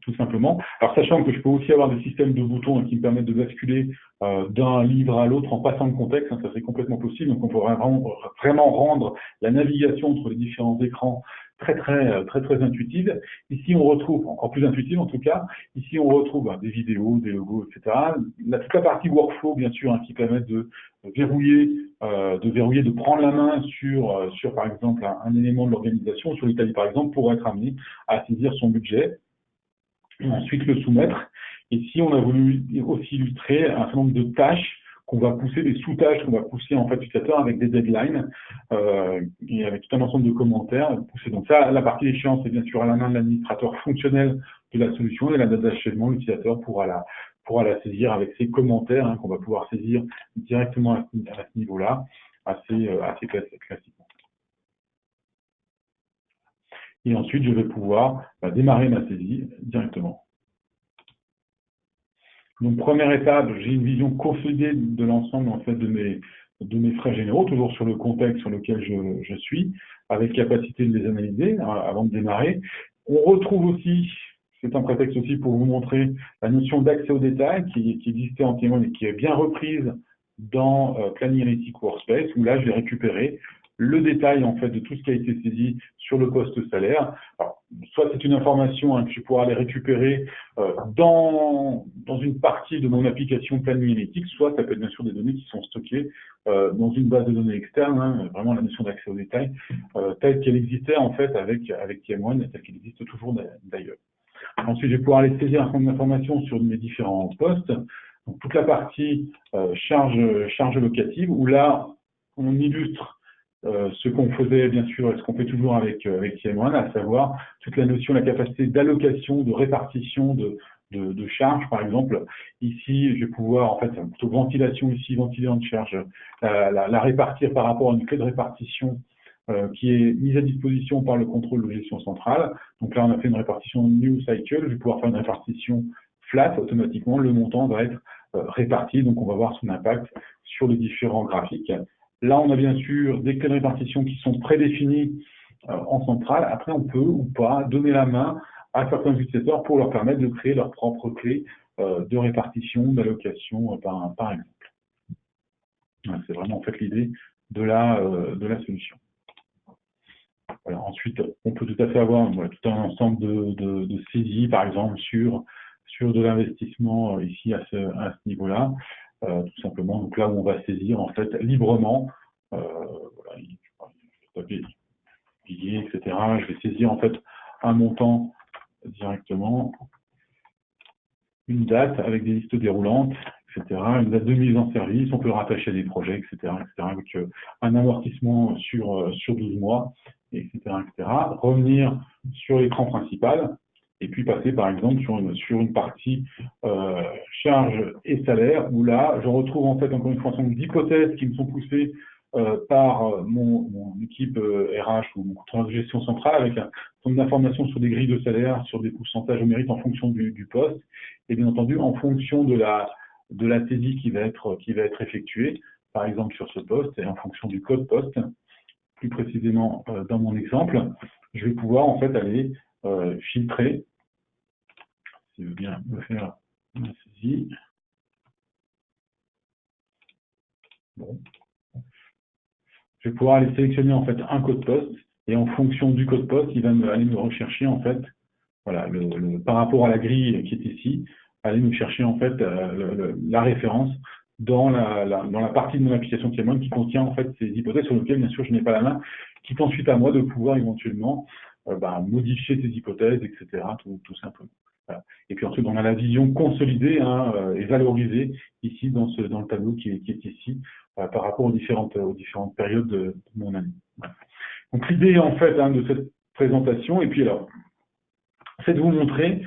tout simplement. Alors, sachant que je peux aussi avoir des systèmes de boutons qui me permettent de basculer d'un livre à l'autre en passant le contexte, hein, ça c'est complètement possible. Donc, on pourrait vraiment rendre la navigation entre les différents écrans très intuitive. Ici, on retrouve, encore plus intuitive en tout cas, ici on retrouve des vidéos, des logos, etc. Toute la partie workflow, bien sûr, hein, qui permet de verrouiller, de prendre la main sur par exemple, un élément de l'organisation, sur l'Italie par exemple, pour être amené à saisir son budget, et ensuite le soumettre. Ici, on a voulu aussi illustrer un certain nombre de tâches qu'on va pousser, des sous-tâches qu'on va pousser en fait l'utilisateur avec des deadlines et avec tout un ensemble de commentaires poussés. Donc ça, la partie d'échéance, c'est bien sûr à la main de l'administrateur fonctionnel de la solution, et la date d'achèvement, l'utilisateur pourra la saisir avec ses commentaires, hein, qu'on va pouvoir saisir directement à ce niveau-là, assez classiquement. Et ensuite, je vais pouvoir démarrer ma saisie directement. Donc, première étape, j'ai une vision consolidée de l'ensemble en fait de mes frais généraux, toujours sur le contexte sur lequel je suis, avec capacité de les analyser avant de démarrer. On retrouve aussi, c'est un prétexte aussi pour vous montrer la notion d'accès aux détails qui existait en TM1 et qui est bien reprise dans Planning Analytics Workspace, où là, je vais récupérer le détail en fait de tout ce qui a été saisi sur le poste salaire. Alors, soit c'est une information que je pourrais aller récupérer dans une partie de mon application Planning Analytics, soit ça peut être bien sûr des données qui sont stockées dans une base de données externe, hein, vraiment la notion d'accès aux détails, telle qu'elle existait en fait avec TM1 et telle qu'elle existe toujours d'ailleurs. Ensuite, je vais pouvoir aller saisir un certain nombre d'informations sur mes différents postes. Donc, toute la partie charge locative, où là, on illustre ce qu'on faisait bien sûr et ce qu'on fait toujours avec TM1, à savoir toute la notion, la capacité d'allocation, de répartition de charges. Par exemple, ici, je vais pouvoir, en fait, plutôt ventilation ici, ventiler une charge, la répartir par rapport à une clé de répartition qui est mise à disposition par le contrôle de gestion centrale. Donc là, on a fait une répartition new cycle. Je vais pouvoir faire une répartition flat. Automatiquement, le montant va être réparti. Donc, on va voir son impact sur les différents graphiques. Là, on a bien sûr des clés de répartition qui sont prédéfinies en centrale. Après, on peut ou pas donner la main à certains utilisateurs pour leur permettre de créer leur propre clé de répartition, d'allocation, par exemple. C'est vraiment en fait l'idée de la solution. Voilà. Ensuite, on peut tout à fait avoir tout un ensemble de saisies, par exemple, sur de l'investissement ici à ce niveau-là, tout simplement. Donc là où on va saisir en fait librement, voilà, je vais taper billets, etc. Je vais saisir en fait un montant directement, une date avec des listes déroulantes, etc. Une date de mise en service, on peut le rattacher à des projets, etc. avec un amortissement sur 12 mois, etc. Revenir sur l'écran principal et puis passer par exemple sur une partie charges et salaires où là, je retrouve en fait encore une fois un certain nombre d'hypothèses qui me sont poussées par mon équipe RH ou mon contrôleur de gestion centrale avec un certain nombre d'informations sur des grilles de salaire, sur des pourcentages au mérite en fonction du poste et bien entendu en fonction de la saisie qui va être effectuée, par exemple sur ce poste et en fonction du code poste. Plus précisément dans mon exemple, je vais pouvoir en fait aller filtrer, si je veux bien me faire ma saisie. Bon. Je vais pouvoir aller sélectionner en fait un code poste et en fonction du code poste, il va aller me rechercher en fait, voilà, par rapport à la grille qui est ici, aller me chercher en fait la référence dans la partie de mon application TM1 qui contient en fait ces hypothèses sur lesquelles bien sûr je n'ai pas la main, qui est ensuite à moi de pouvoir éventuellement modifier ces hypothèses, etc. tout simplement. Voilà. Et puis ensuite on a la vision consolidée et valorisée ici dans le tableau qui est ici par rapport aux différentes périodes de mon année. Voilà. Donc l'idée en fait de cette présentation, et puis alors, c'est de vous montrer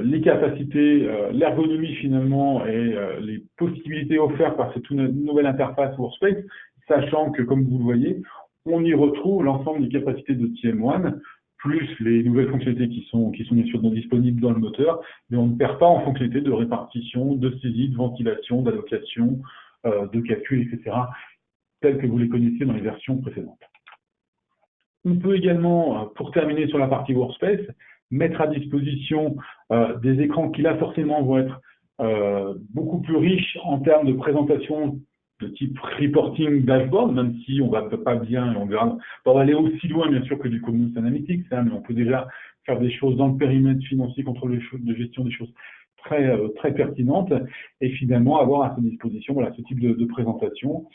les capacités, l'ergonomie finalement et les possibilités offertes par cette nouvelle interface Workspace, sachant que, comme vous le voyez, on y retrouve l'ensemble des capacités de TM1, plus les nouvelles fonctionnalités qui sont bien sûr disponibles dans le moteur, mais on ne perd pas en fonctionnalités de répartition, de saisie, de ventilation, d'allocation, de calcul, etc., telles que vous les connaissiez dans les versions précédentes. On peut également, pour terminer sur la partie Workspace, mettre à disposition des écrans qui là forcément vont être beaucoup plus riches en termes de présentation de type reporting dashboard, même si on va pas bien, on va aller aussi loin bien sûr que du Community Analytics, mais on peut déjà faire des choses dans le périmètre financier, contrôle de gestion, des choses très pertinentes, et finalement avoir à sa disposition ce type de présentation.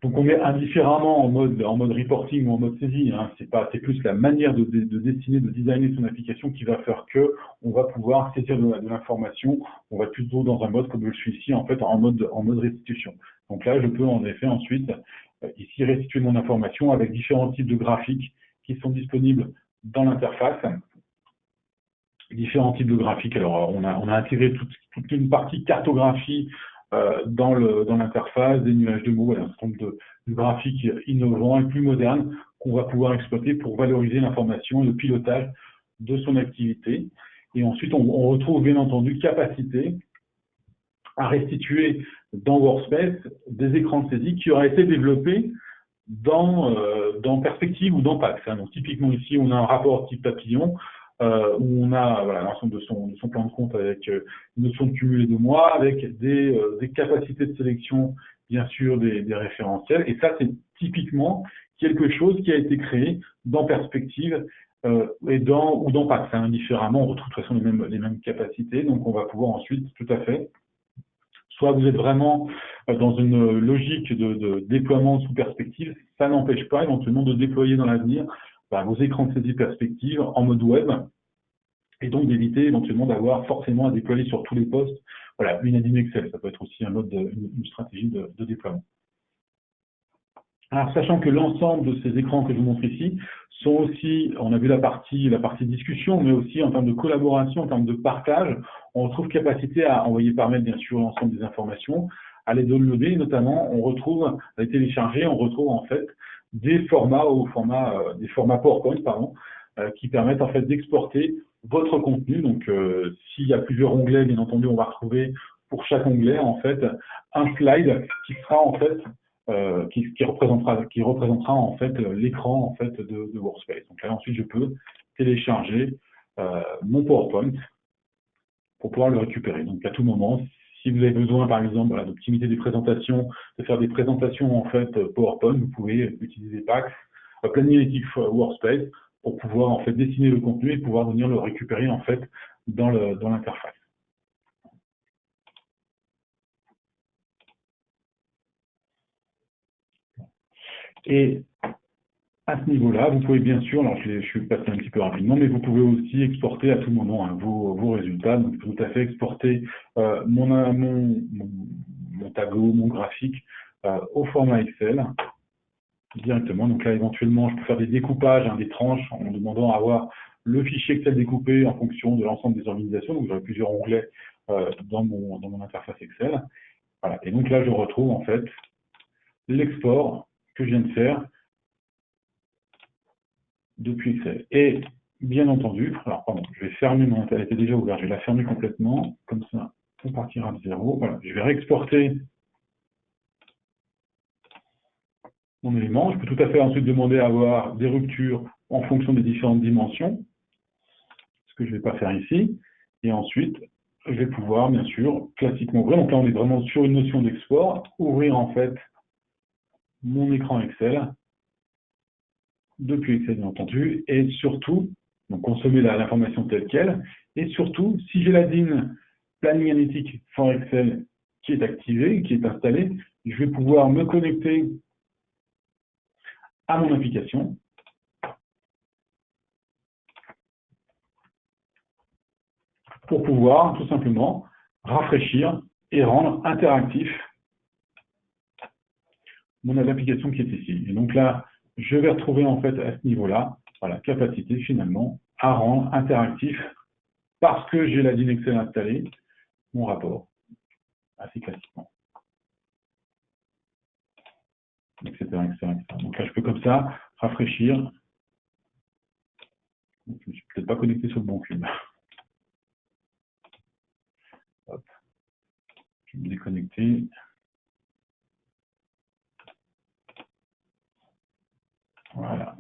Donc on met indifféremment en mode reporting ou en mode saisie, c'est plus la manière de dessiner, de designer son application qui va faire que on va pouvoir saisir de l'information, on va plutôt dans un mode comme je suis ici en fait en mode restitution. Donc là je peux en effet ensuite ici restituer mon information avec différents types de graphiques qui sont disponibles dans l'interface. Différents types de graphiques, alors on a intégré toute une partie cartographie dans l'interface, des nuages de mots, un certain nombre de graphiques innovants et plus modernes qu'on va pouvoir exploiter pour valoriser l'information et le pilotage de son activité. Et ensuite, on retrouve bien entendu capacité à restituer dans Workspace des écrans de saisie qui auraient été développés dans Perspective ou dans Pax. Donc typiquement ici, on a un rapport type papillon, où on a l'ensemble de son plan de compte avec une notion de cumulé de mois, avec des capacités de sélection, bien sûr, des référentiels. Et ça, c'est typiquement quelque chose qui a été créé dans Perspective ou dans Pax. Différemment, on retrouve de toute façon les mêmes capacités. Donc, on va pouvoir ensuite, tout à fait, soit vous êtes vraiment dans une logique de déploiement sous Perspective, ça n'empêche pas éventuellement de déployer dans l'avenir vos écrans de saisie Perspective en mode web, et donc d'éviter éventuellement d'avoir forcément à déployer sur tous les postes. Voilà, une admin Excel, ça peut être aussi une stratégie de déploiement. Alors, sachant que l'ensemble de ces écrans que je vous montre ici sont aussi, on a vu la partie discussion, mais aussi en termes de collaboration, en termes de partage, on retrouve capacité à envoyer par mail, bien sûr, l'ensemble des informations, à les downloader, notamment, à les télécharger, on retrouve en fait des formats PowerPoint, pardon, qui permettent en fait d'exporter votre contenu. Donc, s'il y a plusieurs onglets, bien entendu, on va retrouver pour chaque onglet en fait un slide qui sera en fait qui représentera en fait l'écran en fait de Workspace. Donc là ensuite je peux télécharger mon PowerPoint pour pouvoir le récupérer. Donc à tout moment, si vous avez besoin par exemple d'optimiser des présentations, de faire des présentations en fait PowerPoint, vous pouvez utiliser PAX, Planning Analytics Workspace pour pouvoir en fait dessiner le contenu et pouvoir venir le récupérer en fait dans l'interface. Et à ce niveau-là, vous pouvez bien sûr, alors je suis passé un petit peu rapidement, mais vous pouvez aussi exporter à tout moment vos résultats. Donc, je peux tout à fait exporter mon tableau, mon graphique au format Excel directement. Donc là, éventuellement, je peux faire des découpages, des tranches, en demandant à avoir le fichier Excel découpé en fonction de l'ensemble des organisations. Donc, j'aurai plusieurs onglets dans mon interface Excel. Voilà. Et donc là, je retrouve en fait l'export que je viens de faire depuis Excel. Et bien entendu, alors pardon, je vais fermer elle était déjà ouverte, je vais la fermer complètement, comme ça on partira de zéro. Voilà, je vais réexporter mon élément. Je peux tout à fait ensuite demander à avoir des ruptures en fonction des différentes dimensions, ce que je ne vais pas faire ici. Et ensuite, je vais pouvoir bien sûr classiquement ouvrir. Donc là on est vraiment sur une notion d'export, ouvrir en fait mon écran Excel depuis Excel bien entendu, et surtout, donc consommer l'information telle qu'elle, et surtout, si j'ai la DIN Planning Analytics for Excel qui est activée, qui est installée, je vais pouvoir me connecter à mon application, pour pouvoir tout simplement rafraîchir et rendre interactif mon application qui est ici. Et donc là, je vais retrouver en fait à ce niveau-là, voilà, capacité finalement à rendre interactif, parce que j'ai la DIN Excel installée, mon rapport, assez classiquement. Etc., etc., etc. Donc là, je peux comme ça rafraîchir. Je ne suis peut-être pas connecté sur le bon cube. Hop. Je vais me déconnecter. Voilà.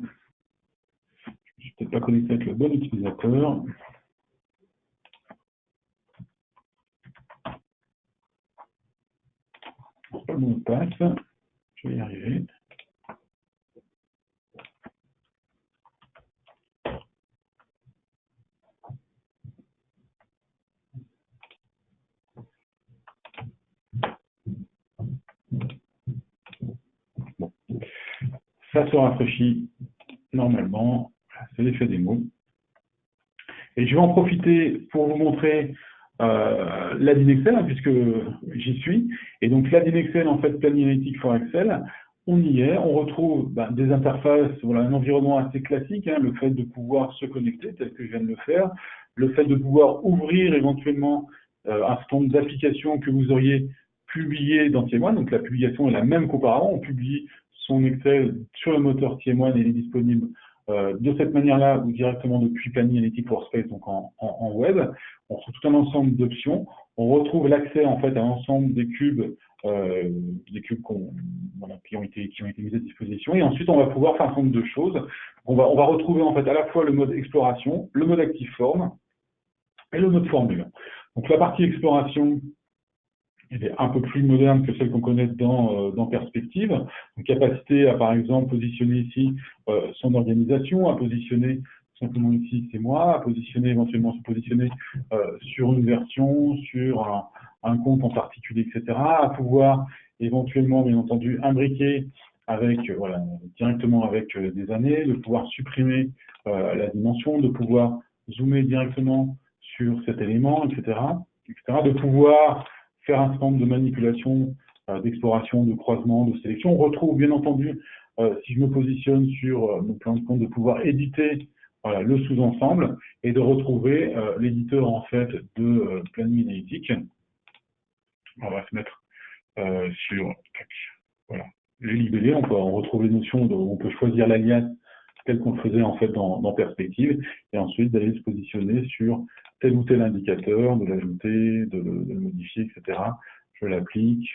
Je ne suis peut-être pas connecté avec le bon utilisateur. Pas le mot de passe. Je vais y arriver. Bon. Ça se rafraîchit normalement. C'est l'effet démo. Et je vais en profiter pour vous montrer la DIN Excel, puisque j'y suis. Et donc la DIN Excel, en fait, Planning Analytics for Excel, on y est, on retrouve des interfaces, voilà, un environnement assez classique, le fait de pouvoir se connecter, tel que je viens de le faire, le fait de pouvoir ouvrir éventuellement un certain nombre d'applications que vous auriez publiées dans TM1. Donc la publication est la même qu'auparavant, on publie son Excel sur le moteur TM1 et il est disponible de cette manière-là ou directement depuis Planning Analytics Workspace, donc en web. On retrouve tout un ensemble d'options. On retrouve l'accès en fait à l'ensemble des cubes qui ont été mis à disposition. Et ensuite, on va pouvoir faire un certain nombre de choses. On va retrouver en fait à la fois le mode exploration, le mode active form et le mode formule. Donc la partie exploration, elle est un peu plus moderne que celle qu'on connaît dans Perspective. Donc, capacité à, par exemple, positionner ici son organisation, à positionner simplement ici, c'est moi, à positionner éventuellement se positionner sur une version, sur un compte en particulier, etc. À pouvoir éventuellement, bien entendu, imbriquer avec, directement avec des années, de pouvoir supprimer la dimension, de pouvoir zoomer directement sur cet élément, etc. De pouvoir faire un certain nombre de manipulations, d'exploration, de croisement, de sélection. On retrouve bien entendu si je me positionne sur mon plan de compte, de pouvoir éditer voilà, le sous-ensemble et de retrouver l'éditeur en fait de planning analytique. On va se mettre sur voilà, les libellés, on retrouve les notions, on peut choisir l'alias tel qu'on le faisait en fait dans Perspective, et ensuite d'aller se positionner sur tel ou tel indicateur, de l'ajouter, de le modifier, etc. Je l'applique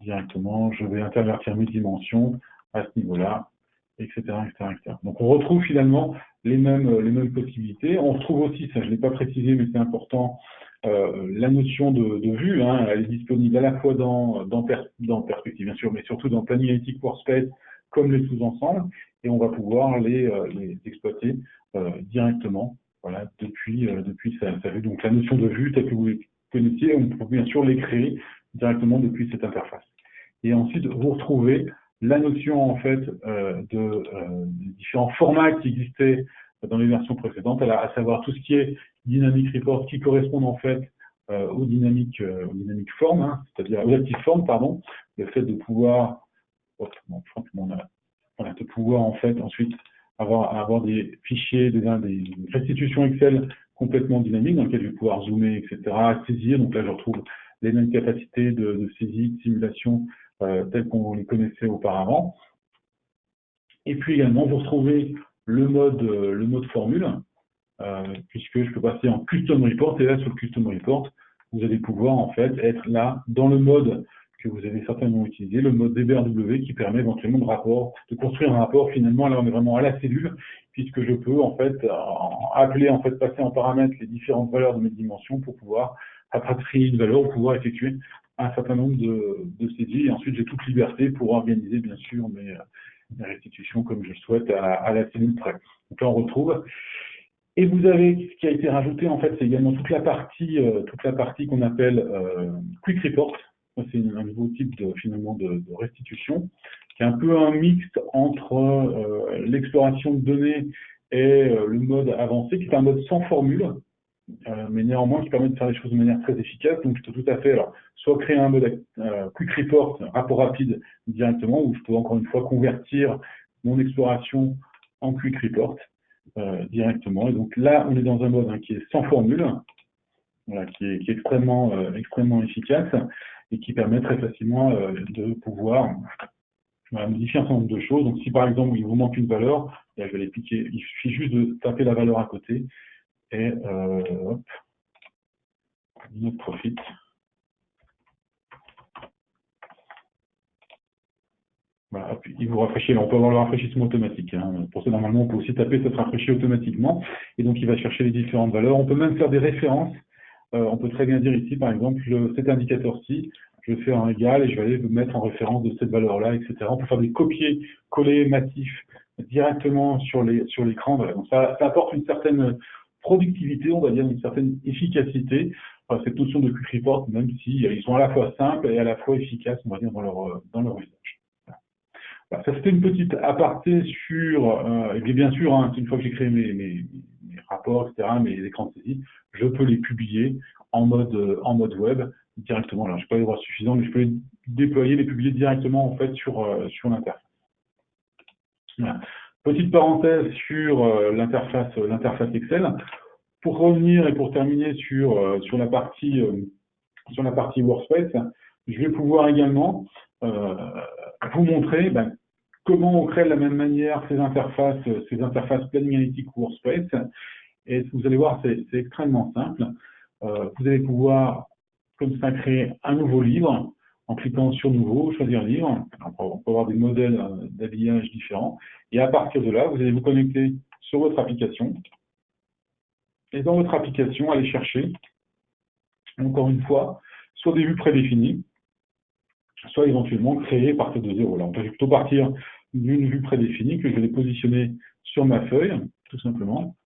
directement, je vais intervertir mes dimensions à ce niveau-là, etc., etc., etc. Donc on retrouve finalement les mêmes possibilités. On retrouve aussi, ça je ne l'ai pas précisé, mais c'est important, la notion de vue, hein, elle est disponible à la fois dans Perspective, bien sûr, mais surtout dans Planning Analytics Workspace, comme les sous-ensembles, et on va pouvoir les exploiter directement, voilà, depuis sa vue. Donc la notion de vue, telle que vous les connaissiez, on peut bien sûr les créer directement depuis cette interface. Et ensuite, vous retrouvez la notion en fait des différents formats qui existaient dans les versions précédentes, à savoir tout ce qui est Dynamic Report, qui correspondent en fait aux dynamiques formes, hein, c'est-à-dire aux active formes, pardon, le fait de pouvoir de pouvoir en fait ensuite avoir des fichiers, des restitutions Excel complètement dynamiques dans lesquelles je vais pouvoir zoomer, etc., saisir. Donc là, je retrouve les mêmes capacités de saisie, de simulation telles qu'on les connaissait auparavant. Et puis également, vous retrouvez le mode formule, puisque je peux passer en Custom Report. Et là, sur le Custom Report, vous allez pouvoir en fait être là dans le mode que vous avez certainement utilisé, le mode DBRW, qui permet éventuellement de construire un rapport. Finalement, là, on est vraiment à la cellule, puisque je peux en fait passer en paramètres les différentes valeurs de mes dimensions pour pouvoir rapatrier une valeur, pour pouvoir effectuer un certain nombre de saisies. Et ensuite, j'ai toute liberté pour organiser, bien sûr, mes restitutions comme je le souhaite à la cellule près. Donc là, on retrouve. Et vous avez ce qui a été rajouté, en fait, c'est également toute la partie qu'on appelle Quick Report. C'est un nouveau type finalement de restitution, qui est un peu un mixte entre l'exploration de données et le mode avancé, qui est un mode sans formule, mais néanmoins qui permet de faire les choses de manière très efficace. Donc je peux tout à fait soit créer un mode Quick Report, rapport rapide directement, où je peux encore une fois convertir mon exploration en Quick Report directement. Et donc là, on est dans un mode qui est sans formule, voilà, qui est extrêmement efficace et qui permet très facilement de pouvoir modifier un certain nombre de choses. Donc si par exemple il vous manque une valeur, là, je vais l'appliquer, il suffit juste de taper la valeur à côté et hop, notre profit. Voilà, hop, il vous rafraîchit. On peut avoir le rafraîchissement automatique. Hein. Pour ça, normalement, on peut aussi taper, ça se rafraîchit automatiquement. Et donc, il va chercher les différentes valeurs. On peut même faire des références. On peut très bien dire ici, par exemple, cet indicateur-ci, je vais faire un égal et je vais aller le mettre en référence de cette valeur-là, etc. On peut faire des copier-coller massifs directement sur l'écran. Voilà. Donc, ça apporte une certaine productivité, on va dire, une certaine efficacité. Cette notion de Quick Report, même si ils sont à la fois simples et à la fois efficaces, on va dire, dans leur usage. Voilà. Ça, c'était une petite aparté sur, et bien sûr, hein, une fois que j'ai créé mes rapports, etc., mes écrans de saisie, je peux les publier en mode web directement. Alors, je n'ai pas les droits suffisants, mais je peux les déployer, les publier directement en fait sur l'interface. Voilà. Petite parenthèse sur l'interface Excel. Pour revenir et pour terminer sur la partie Workspace, je vais pouvoir également vous montrer comment on crée de la même manière ces interfaces Planning Analytics Workspace. Et vous allez voir, c'est extrêmement simple. Vous allez pouvoir, comme ça, créer un nouveau livre en cliquant sur Nouveau, choisir Livre. On peut avoir des modèles d'habillage différents. Et à partir de là, vous allez vous connecter sur votre application. Et dans votre application, allez chercher, encore une fois, soit des vues prédéfinies, soit éventuellement créer partir de zéro. Là, on peut plutôt partir d'une vue prédéfinie que je vais positionner sur ma feuille, tout simplement.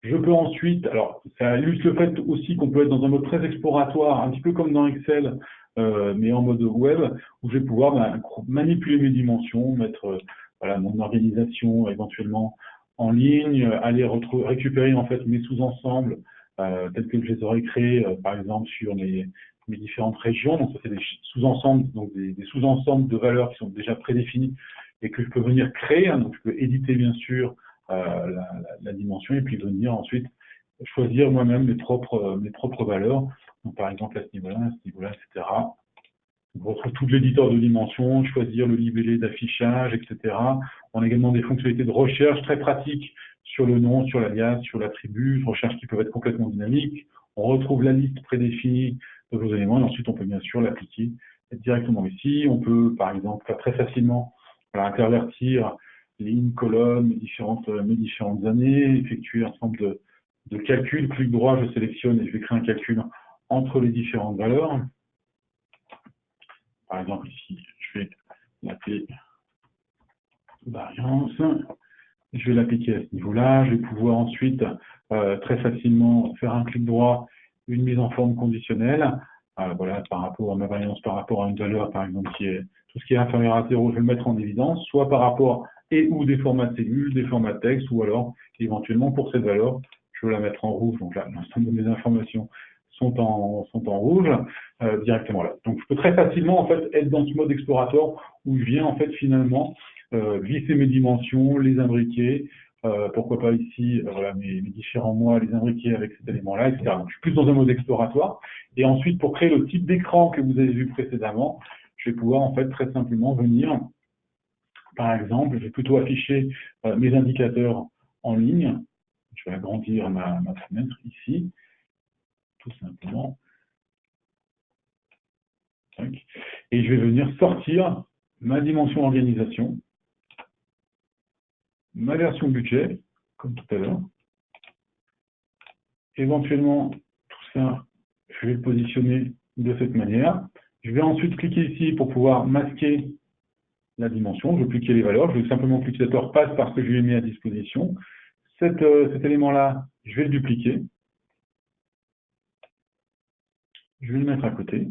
Je peux ensuite, alors ça illustre le fait aussi qu'on peut être dans un mode très exploratoire, un petit peu comme dans Excel, mais en mode web, où je vais pouvoir manipuler mes dimensions, mettre mon organisation éventuellement en ligne, aller récupérer en fait mes sous-ensembles tels que je les aurais créés, par exemple sur mes différentes régions. Donc ça c'est des sous-ensembles, donc des sous-ensembles de valeurs qui sont déjà prédéfinies et que je peux venir créer, hein, donc je peux éditer bien sûr la dimension et puis venir ensuite choisir moi-même mes propres valeurs. Donc, par exemple, à ce niveau-là, etc. On retrouve tout l'éditeur de dimensions, choisir le libellé d'affichage, etc. On a également des fonctionnalités de recherche très pratiques sur le nom, sur l'alias, sur l'attribut, recherches qui peuvent être complètement dynamiques. On retrouve la liste prédéfinie de vos éléments et ensuite on peut bien sûr l'appliquer directement ici. On peut par exemple très facilement intervertir lignes, colonnes, mes différentes années, effectuer un certain nombre de calculs. Clic droit, je sélectionne et je vais créer un calcul entre les différentes valeurs. Par exemple, ici, je vais l'appeler variance. Je vais l'appliquer à ce niveau-là. Je vais pouvoir ensuite très facilement faire un clic droit, une mise en forme conditionnelle. Voilà, par rapport à ma variance, par rapport à une valeur, par exemple, tout ce qui est inférieur à 0, je vais le mettre en évidence, soit par rapport ou des formats de cellules, des formats de texte, ou alors, éventuellement, pour cette valeur, je vais la mettre en rouge. Donc là, l'ensemble de mes informations sont en rouge directement là. Donc, je peux très facilement, en fait, être dans ce mode explorateur où je viens, en fait, finalement, glisser mes dimensions, les imbriquer, pourquoi pas ici, voilà, mes différents mois, les imbriquer avec cet élément-là, etc. Donc, je suis plus dans un mode exploratoire. Et ensuite, pour créer le type d'écran que vous avez vu précédemment, je vais pouvoir, en fait, très simplement venir, par exemple, je vais plutôt afficher mes indicateurs en ligne. Je vais agrandir ma fenêtre ici, tout simplement. Et je vais venir sortir ma dimension organisation, ma version budget, comme tout à l'heure. Éventuellement, tout ça, je vais le positionner de cette manière. Je vais ensuite cliquer ici pour pouvoir masquer la dimension. Je vais cliquer les valeurs. Je vais simplement que l'utilisateur passe par ce que je lui ai mis à disposition. Cet élément-là, je vais le dupliquer. Je vais le mettre à côté.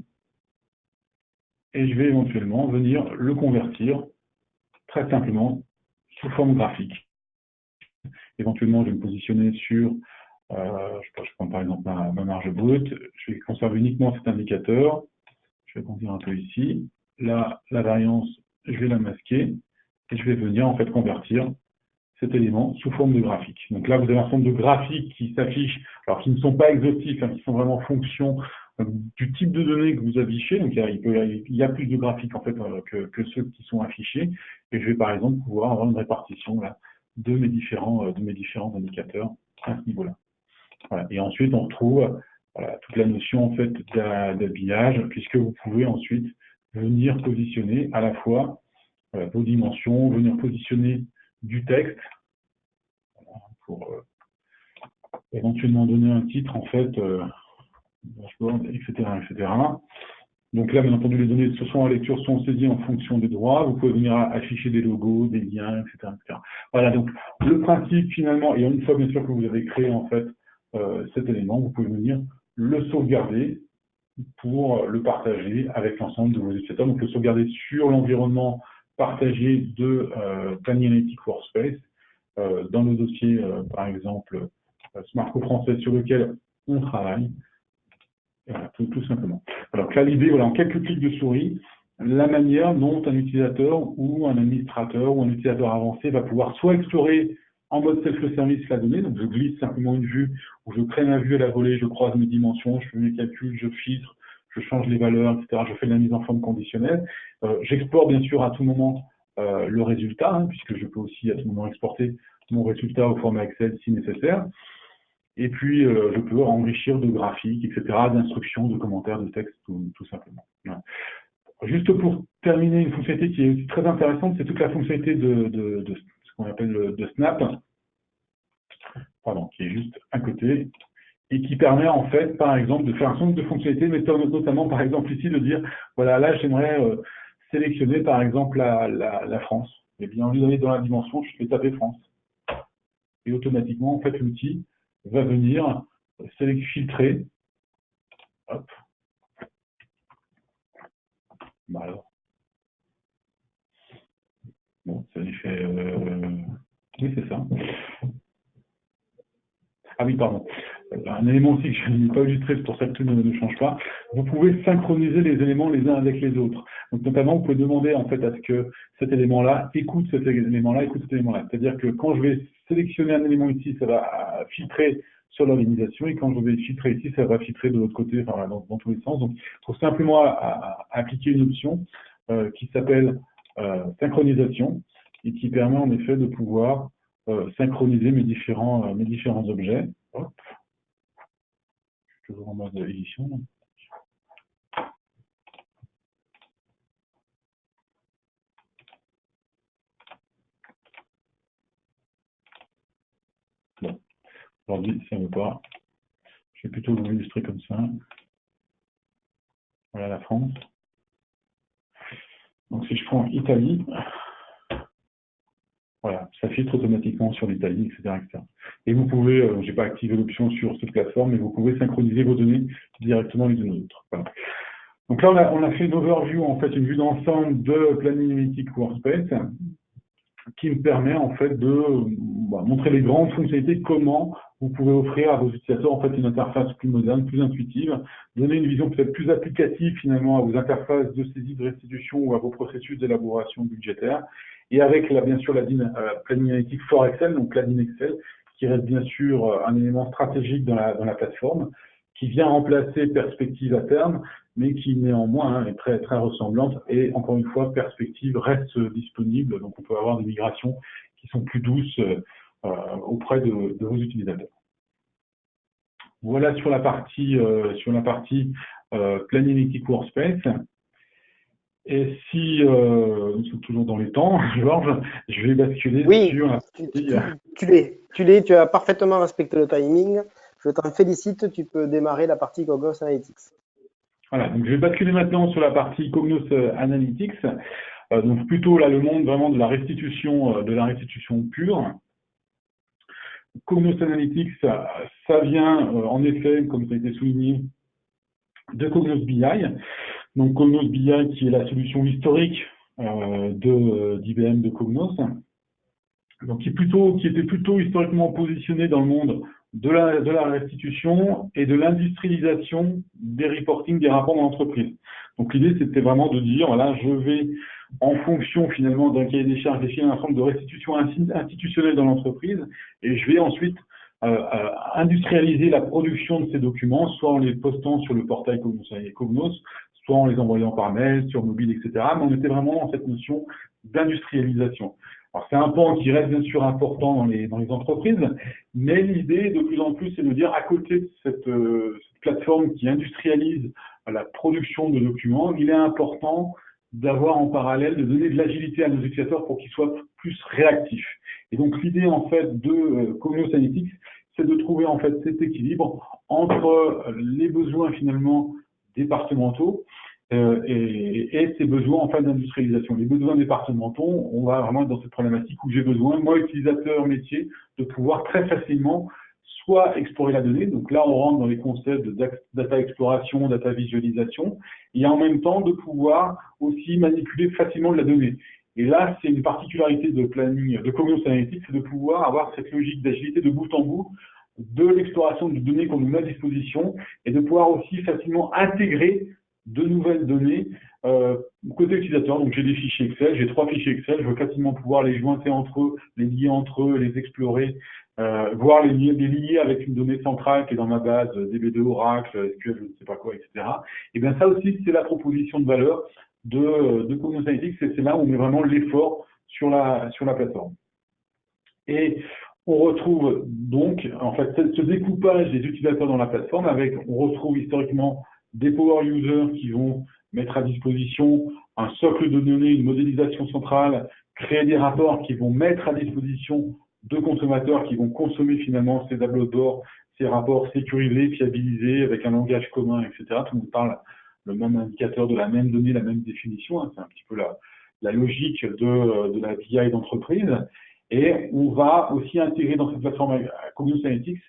Et je vais éventuellement venir le convertir très simplement sous forme graphique. Éventuellement, je vais me positionner sur, je prends par exemple ma marge brute. Je vais conserver uniquement cet indicateur. Je vais agrandir un peu ici. Là, la variance, je vais la masquer. Et je vais venir en fait convertir cet élément sous forme de graphique. Donc là, vous avez un certain nombre de graphiques qui s'affichent, alors qui ne sont pas exhaustifs, hein, qui sont vraiment en fonction du type de données que vous affichez. Donc il y a plus de graphiques en fait que ceux qui sont affichés. Et je vais par exemple pouvoir avoir une répartition là, de mes différents indicateurs à ce niveau-là. Voilà. Et ensuite, on retrouve voilà, toute la notion en fait d'habillage, puisque vous pouvez ensuite venir positionner à la fois vos dimensions, venir positionner du texte pour éventuellement donner un titre en fait, dashboard, etc., etc. Donc là, bien entendu, les données de source à lecture sont saisies en fonction des droits. Vous pouvez venir afficher des logos, des liens, etc., etc. Voilà, donc le principe finalement, et une fois bien sûr que vous avez créé en fait cet élément, vous pouvez venir le sauvegarder pour le partager avec l'ensemble de vos utilisateurs. Donc le sauvegarder sur l'environnement partagé de Planning Analytics Workspace, dans le dossier, par exemple, Smartco français sur lequel on travaille. Voilà, tout simplement. Alors là, l'idée, voilà, en quelques clics de souris, la manière dont un utilisateur ou un administrateur ou un utilisateur avancé va pouvoir soit explorer en mode self-service la donnée, donc je glisse simplement une vue, ou je crée ma vue à la volée, je croise mes dimensions, je fais mes calculs, je filtre, je change les valeurs, etc. Je fais de la mise en forme conditionnelle. J'exporte bien sûr à tout moment le résultat, hein, puisque je peux aussi à tout moment exporter mon résultat au format Excel si nécessaire. Et puis, je peux enrichir de graphiques, etc., d'instructions, de commentaires, de textes, tout simplement. Voilà. Juste pour terminer, une fonctionnalité qui est aussi très intéressante, c'est toute la fonctionnalité de ce qu'on appelle de Snap, pardon, qui est juste à côté, et qui permet en fait, par exemple, de faire un certain nombre de fonctionnalités, mais notamment, par exemple, ici, de dire, voilà, là, j'aimerais sélectionner, par exemple, la France. Et bien, au lieu d'aller dans la dimension, je vais taper France. Et automatiquement, en fait, l'outil va venir filtrer. Hop. Bah alors. Bon, ça lui fait... Oui, c'est ça. Ah oui, pardon. Un élément aussi que je n'ai pas illustré, c'est pour ça que tout ne change pas. Vous pouvez synchroniser les éléments les uns avec les autres. Donc, notamment, vous pouvez demander en fait à ce que cet élément-là écoute cet élément-là, écoute cet élément-là. C'est-à-dire que quand je vais sélectionner un élément ici, ça va filtrer sur l'organisation, et quand je vais filtrer ici, ça va filtrer de l'autre côté, enfin, dans tous les sens. Donc, il faut simplement appliquer une option qui s'appelle synchronisation et qui permet en effet de pouvoir synchroniser mes différents objets. Hop. Je suis toujours en mode édition. Bon, aujourd'hui, ça ne veut pas. Je vais plutôt vous illustrer comme ça. Voilà la France. Donc si je prends Italie, voilà, ça filtre automatiquement sur l'Italie, etc., etc. Et vous pouvez, je n'ai pas activé l'option sur cette plateforme, mais vous pouvez synchroniser vos données directement les unes aux autres. Voilà. Donc là, on a fait une overview, en fait, une vue d'ensemble de Planning Analytics Workspace, qui me permet en fait de montrer les grandes fonctionnalités, comment vous pouvez offrir à vos utilisateurs en fait une interface plus moderne, plus intuitive, donner une vision peut-être plus applicative finalement à vos interfaces de saisie de restitution ou à vos processus d'élaboration budgétaire, et avec bien sûr la Planning Analytics for Excel, donc Planning Excel, qui reste bien sûr un élément stratégique dans la plateforme, qui vient remplacer Perspective à terme, mais qui néanmoins est très, très ressemblante. Et encore une fois, Perspective reste disponible, donc on peut avoir des migrations qui sont plus douces auprès de vos utilisateurs. Voilà sur la partie Planning Analytics Workspace. Et si nous sommes toujours dans les temps, Georges, je vais basculer sur la partie... Tu as parfaitement respecté le timing. Je t'en félicite, tu peux démarrer la partie Cognos Analytics. Voilà, donc je vais basculer maintenant sur la partie Cognos Analytics. Donc plutôt là le monde vraiment de la restitution pure. Cognos Analytics, ça vient en effet, comme ça a été souligné, de Cognos BI. Donc Cognos BI qui est la solution historique d'IBM de Cognos. Donc qui était plutôt historiquement positionné dans le monde de la restitution et de l'industrialisation des reporting, des rapports d'entreprise. Donc l'idée, c'était vraiment de dire, voilà, je vais, en fonction finalement d'un cahier des charges, définir un certain nombre de restitution institutionnelle dans l'entreprise, et je vais ensuite industrialiser la production de ces documents, soit en les postant sur le portail Cognos, soit en les envoyant par mail, sur mobile, etc. Mais on était vraiment dans cette notion d'industrialisation. Alors, c'est un pan qui reste bien sûr important dans les entreprises, mais l'idée de plus en plus, c'est de dire, à côté de cette plateforme qui industrialise la production de documents, il est important d'avoir en parallèle, de donner de l'agilité à nos utilisateurs pour qu'ils soient plus réactifs. Et donc, l'idée, en fait, de Cognos Analytics, c'est de trouver, en fait, cet équilibre entre les besoins, finalement, départementaux, et ces besoins en fait d'industrialisation. Les besoins départementaux, on va vraiment être dans cette problématique où j'ai besoin, moi, utilisateur métier, de pouvoir très facilement soit explorer la donnée, donc là on rentre dans les concepts de data exploration, data visualisation, et en même temps de pouvoir aussi manipuler facilement de la donnée. Et là, c'est une particularité de planning, de Cognos Analytics, c'est de pouvoir avoir cette logique d'agilité de bout en bout de l'exploration de données qu'on nous met à disposition, et de pouvoir aussi facilement intégrer de nouvelles données côté utilisateur. Donc j'ai des fichiers Excel, j'ai 3 fichiers Excel, je veux facilement pouvoir les jointer entre eux, les lier entre eux, les explorer, voire les lier avec une donnée centrale qui est dans ma base DB2, Oracle, SQL, je ne sais pas quoi, etc. Et bien ça aussi, c'est la proposition de valeur de Cognos Analytics, et c'est là où on met vraiment l'effort sur la plateforme. Et on retrouve donc en fait ce découpage des utilisateurs dans la plateforme avec, on retrouve historiquement des power users qui vont mettre à disposition un socle de données, une modélisation centrale, créer des rapports qui vont mettre à disposition de consommateurs qui vont consommer finalement ces tableaux de bord, ces rapports sécurisés, fiabilisés, avec un langage commun, etc. Tout le monde parle le même indicateur de la même donnée, la même définition. Hein. C'est un petit peu la logique de la BI d'entreprise. Et on va aussi intégrer dans cette plateforme Cognos Analytics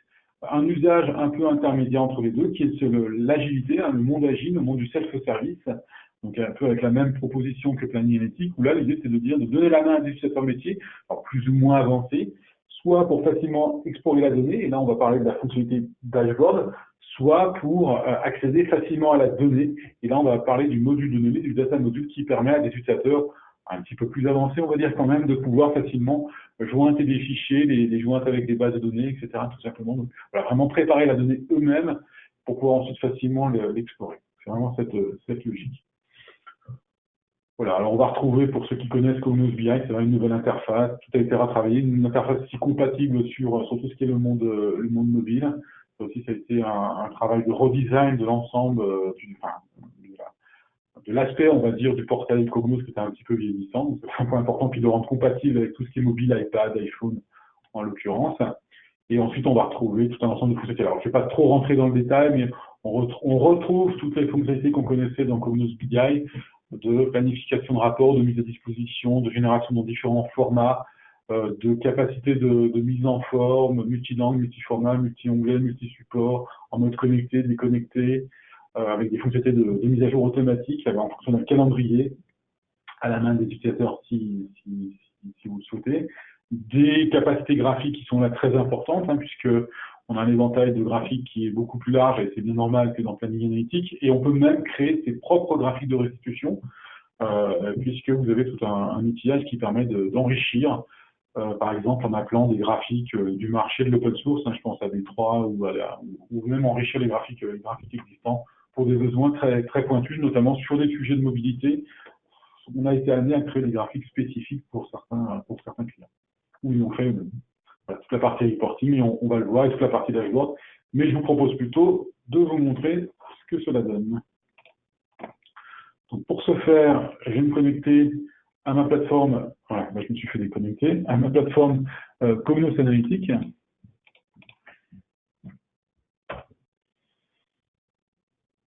un usage un peu intermédiaire entre les deux, qui est l'agilité, hein, le monde agile, le monde du self-service, donc un peu avec la même proposition que Planning Analytics, où là, l'idée, c'est de dire, de donner la main à des utilisateurs métiers, alors plus ou moins avancés, soit pour facilement explorer la donnée, et là on va parler de la fonctionnalité dashboard, soit pour accéder facilement à la donnée, et là on va parler du module de données, du data module qui permet à des utilisateurs un petit peu plus avancés, on va dire quand même, de pouvoir facilement jointer des fichiers, les jointer avec des bases de données, etc. tout simplement. Donc voilà, vraiment préparer la donnée eux-mêmes pour pouvoir ensuite facilement l'explorer. C'est vraiment cette logique. Voilà, alors on va retrouver, pour ceux qui connaissent Cognos BI, c'est une nouvelle interface, tout a été retravaillé, une interface aussi compatible sur tout ce qui est le monde mobile. Ça aussi, ça a été un travail de redesign de l'ensemble, de l'aspect, on va dire, du portail Cognos qui était un petit peu vieillissant. Donc c'est un point important, puis de rendre compatible avec tout ce qui est mobile, iPad, iPhone en l'occurrence. Et ensuite, on va retrouver tout un ensemble de fonctionnalités. Alors, je ne vais pas trop rentrer dans le détail, mais on retrouve toutes les fonctionnalités qu'on connaissait dans Cognos BI, de planification de rapports, de mise à disposition, de génération dans différents formats, de capacité de mise en forme, multilangue, multiformat, multi-onglet, multi-support, en mode connecté, déconnecté, avec des fonctionnalités de mise à jour automatique, en fonction d'un calendrier à la main des utilisateurs si vous le souhaitez. Des capacités graphiques qui sont là très importantes, puisque on a un éventail de graphiques qui est beaucoup plus large, et c'est bien normal que dans Planning Analytics, et on peut même créer ses propres graphiques de restitution, puisque vous avez tout un outillage qui permet d'enrichir, par exemple en appelant des graphiques du marché de l'open source, je pense à D3, ou même enrichir les graphiques existants pour des besoins très, très pointus, notamment sur des sujets de mobilité. On a été amené à créer des graphiques spécifiques pour certains clients. Où ils ont fait voilà, toute la partie reporting, et on va le voir, et toute la partie dashboard. Mais je vous propose plutôt de vous montrer ce que cela donne. Donc pour ce faire, je vais me connecter à ma plateforme, voilà, là, je me suis fait déconnecter, à ma plateforme Cognos Analytics.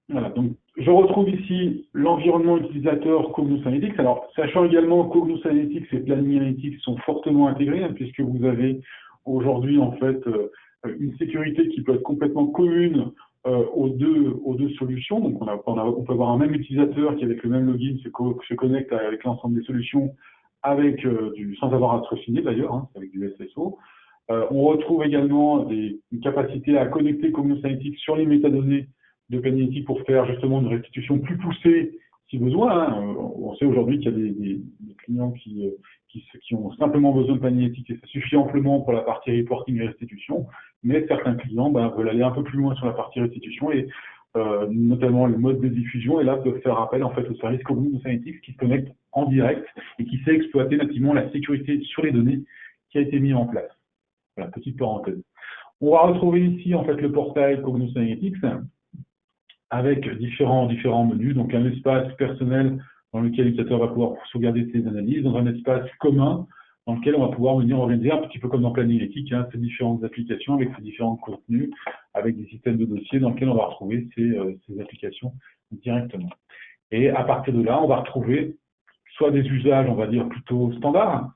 Voilà, donc je retrouve ici l'environnement utilisateur Cognos Analytics. Alors, sachant également que Cognos Analytics et Planning Analytics sont fortement intégrés, puisque vous avez aujourd'hui en fait une sécurité qui peut être complètement commune aux deux solutions. Donc, on peut avoir un même utilisateur qui, avec le même login, se connecte avec l'ensemble des solutions, sans avoir à se signer d'ailleurs, avec du SSO. On retrouve également une capacité à connecter Cognos Analytics sur les métadonnées de Planning Analytics pour faire justement une restitution plus poussée si besoin. On sait aujourd'hui qu'il y a des clients qui ont simplement besoin de Planning Analytics et ça suffit amplement pour la partie reporting et restitution, mais certains clients veulent aller un peu plus loin sur la partie restitution et notamment le mode de diffusion, et là peuvent faire appel en fait au service Cognos Analytics qui se connecte en direct et qui sait exploiter nativement la sécurité sur les données qui a été mise en place. Voilà, petite parenthèse. On va retrouver ici en fait le portail Cognos Analytics avec différents menus, donc un espace personnel dans lequel l'utilisateur va pouvoir sauvegarder ses analyses, dans un espace commun dans lequel on va pouvoir venir organiser un petit peu comme dans Planning Analytics, ces différentes applications avec ces différents contenus, avec des systèmes de dossiers dans lesquels on va retrouver ces applications directement. Et à partir de là, on va retrouver soit des usages, on va dire, plutôt standards,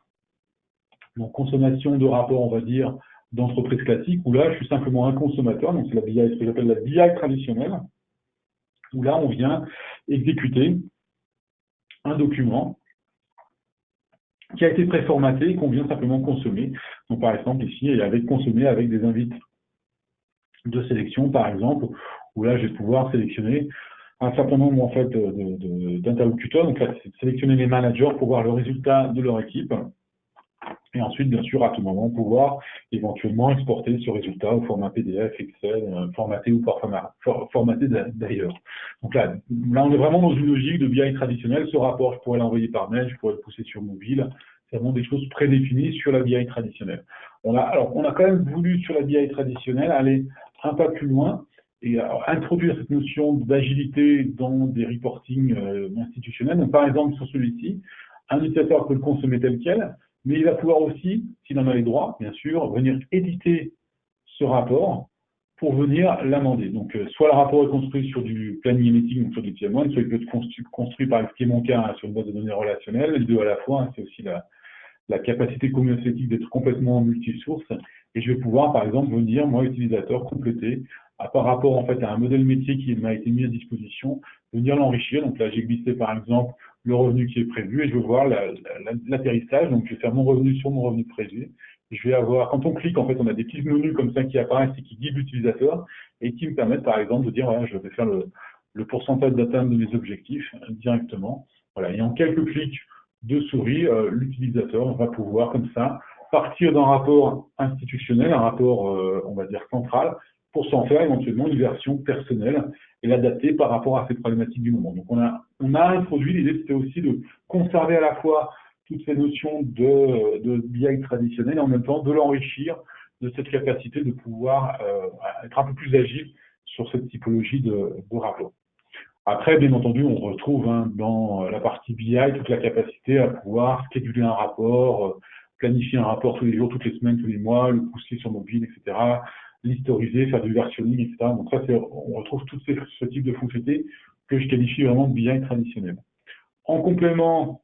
donc consommation de rapports, on va dire, d'entreprise classique, où là, je suis simplement un consommateur, donc c'est la BI, ce que j'appelle la BI traditionnelle, où là, on vient exécuter un document qui a été préformaté et qu'on vient simplement consommer. Donc, par exemple, ici, il y avait consommer avec des invites de sélection, par exemple, où là, je vais pouvoir sélectionner un certain nombre en fait, d'interlocuteurs. Donc là, c'est sélectionner les managers pour voir le résultat de leur équipe. Et ensuite, bien sûr, à tout moment, pouvoir éventuellement exporter ce résultat au format PDF, Excel, formaté ou pas formaté d'ailleurs. Donc là, on est vraiment dans une logique de BI traditionnelle. Ce rapport, je pourrais l'envoyer par mail, je pourrais le pousser sur mobile. C'est vraiment des choses prédéfinies sur la BI traditionnelle. On a quand même voulu, sur la BI traditionnelle, aller un pas plus loin et introduire cette notion d'agilité dans des reportings institutionnels. Donc, par exemple, sur celui-ci, un utilisateur peut le consommer tel quel, mais il va pouvoir aussi, s'il en a les droits, bien sûr, venir éditer ce rapport pour venir l'amender. Donc, soit le rapport est construit sur du Planning Analytics, donc sur du TM1, soit il peut être construit par ce qui est mon cas sur une base de données relationnelle, les deux à la fois, c'est aussi la capacité communautétique d'être complètement multisource. Et je vais pouvoir, par exemple, venir, moi, utilisateur, compléter, par rapport en fait à un modèle métier qui m'a été mis à disposition, venir l'enrichir. Donc là, j'ai glissé, par exemple, le revenu qui est prévu et je veux voir l'atterrissage. Donc, je vais faire mon revenu sur mon revenu prévu. je vais avoir, quand on clique, en fait, on a des petits menus comme ça qui apparaissent et qui guident l'utilisateur et qui me permettent, par exemple, de dire, voilà, je vais faire le pourcentage d'atteinte de mes objectifs directement. Voilà. Et en quelques clics de souris, l'utilisateur va pouvoir, comme ça, partir d'un rapport institutionnel, un rapport, on va dire, central, pour s'en faire éventuellement une version personnelle et l'adapter par rapport à ces problématiques du moment. Donc, on a introduit, l'idée, c'était aussi de conserver à la fois toutes ces notions de BI traditionnel et en même temps de l'enrichir de cette capacité de pouvoir être un peu plus agile sur cette typologie de rapport. Après, bien entendu, on retrouve dans la partie BI toute la capacité à pouvoir scheduler un rapport, planifier un rapport tous les jours, toutes les semaines, tous les mois, le pousser sur mobile, etc., l'historiser, faire du versionning, etc. Donc ça, on retrouve tout ce type de fonctionnalités que je qualifie vraiment de BI traditionnel. En complément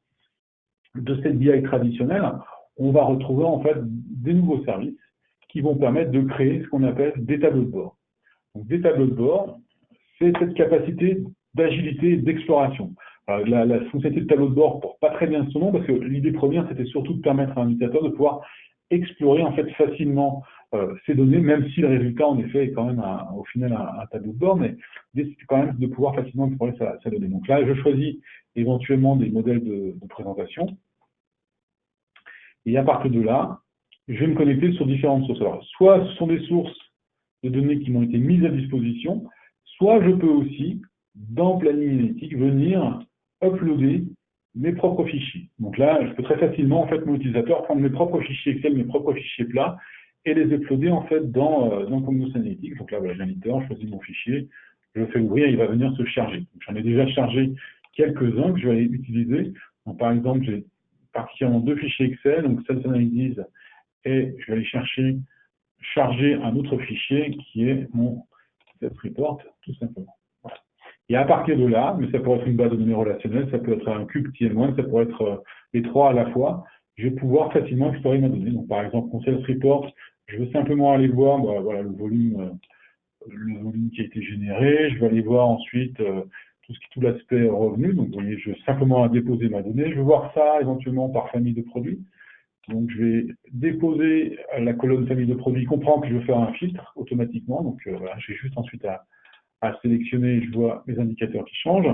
de cette BI traditionnelle, on va retrouver en fait des nouveaux services qui vont permettre de créer ce qu'on appelle des tableaux de bord. Donc des tableaux de bord, c'est cette capacité d'agilité et d'exploration. La fonctionnalité de tableau de bord porte pas très bien son nom parce que l'idée première, c'était surtout de permettre à un utilisateur de pouvoir explorer en fait facilement ces données, même si le résultat en effet est quand même au final un tableau de bord, mais c'est quand même de pouvoir facilement explorer sa donnée. Donc là, je choisis éventuellement des modèles de présentation. Et à partir de là, je vais me connecter sur différentes sources. Alors, soit ce sont des sources de données qui m'ont été mises à disposition, soit je peux aussi, dans Planning Analytics, venir uploader mes propres fichiers. Donc là, je peux très facilement, en fait, mon utilisateur, prendre mes propres fichiers Excel, mes propres fichiers plats, et les uploader, en fait, dans Cognos Analytics. Donc là, voilà, j'ai un éditeur, je choisis mon fichier, je le fais ouvrir, il va venir se charger. J'en ai déjà chargé quelques-uns que je vais aller utiliser. Donc, par exemple, j'ai particulièrement 2 fichiers Excel, donc Sales Analysis, et je vais aller charger un autre fichier qui est mon Sales Report, tout simplement. Voilà. Et à partir de là, mais ça pourrait être une base de données relationnelle, ça peut être un cube TM1, ça pourrait être les 3 à la fois, je vais pouvoir facilement explorer ma donnée. Donc, par exemple, mon Sales Report, je veux simplement aller voir voilà, le volume qui a été généré, je vais aller voir ensuite tout l'aspect revenu, donc vous voyez, je vais simplement déposer ma donnée, je vais voir ça éventuellement par famille de produits, donc je vais déposer la colonne famille de produits, comprendre que je veux faire un filtre automatiquement, donc voilà, j'ai juste ensuite à sélectionner, je vois mes indicateurs qui changent.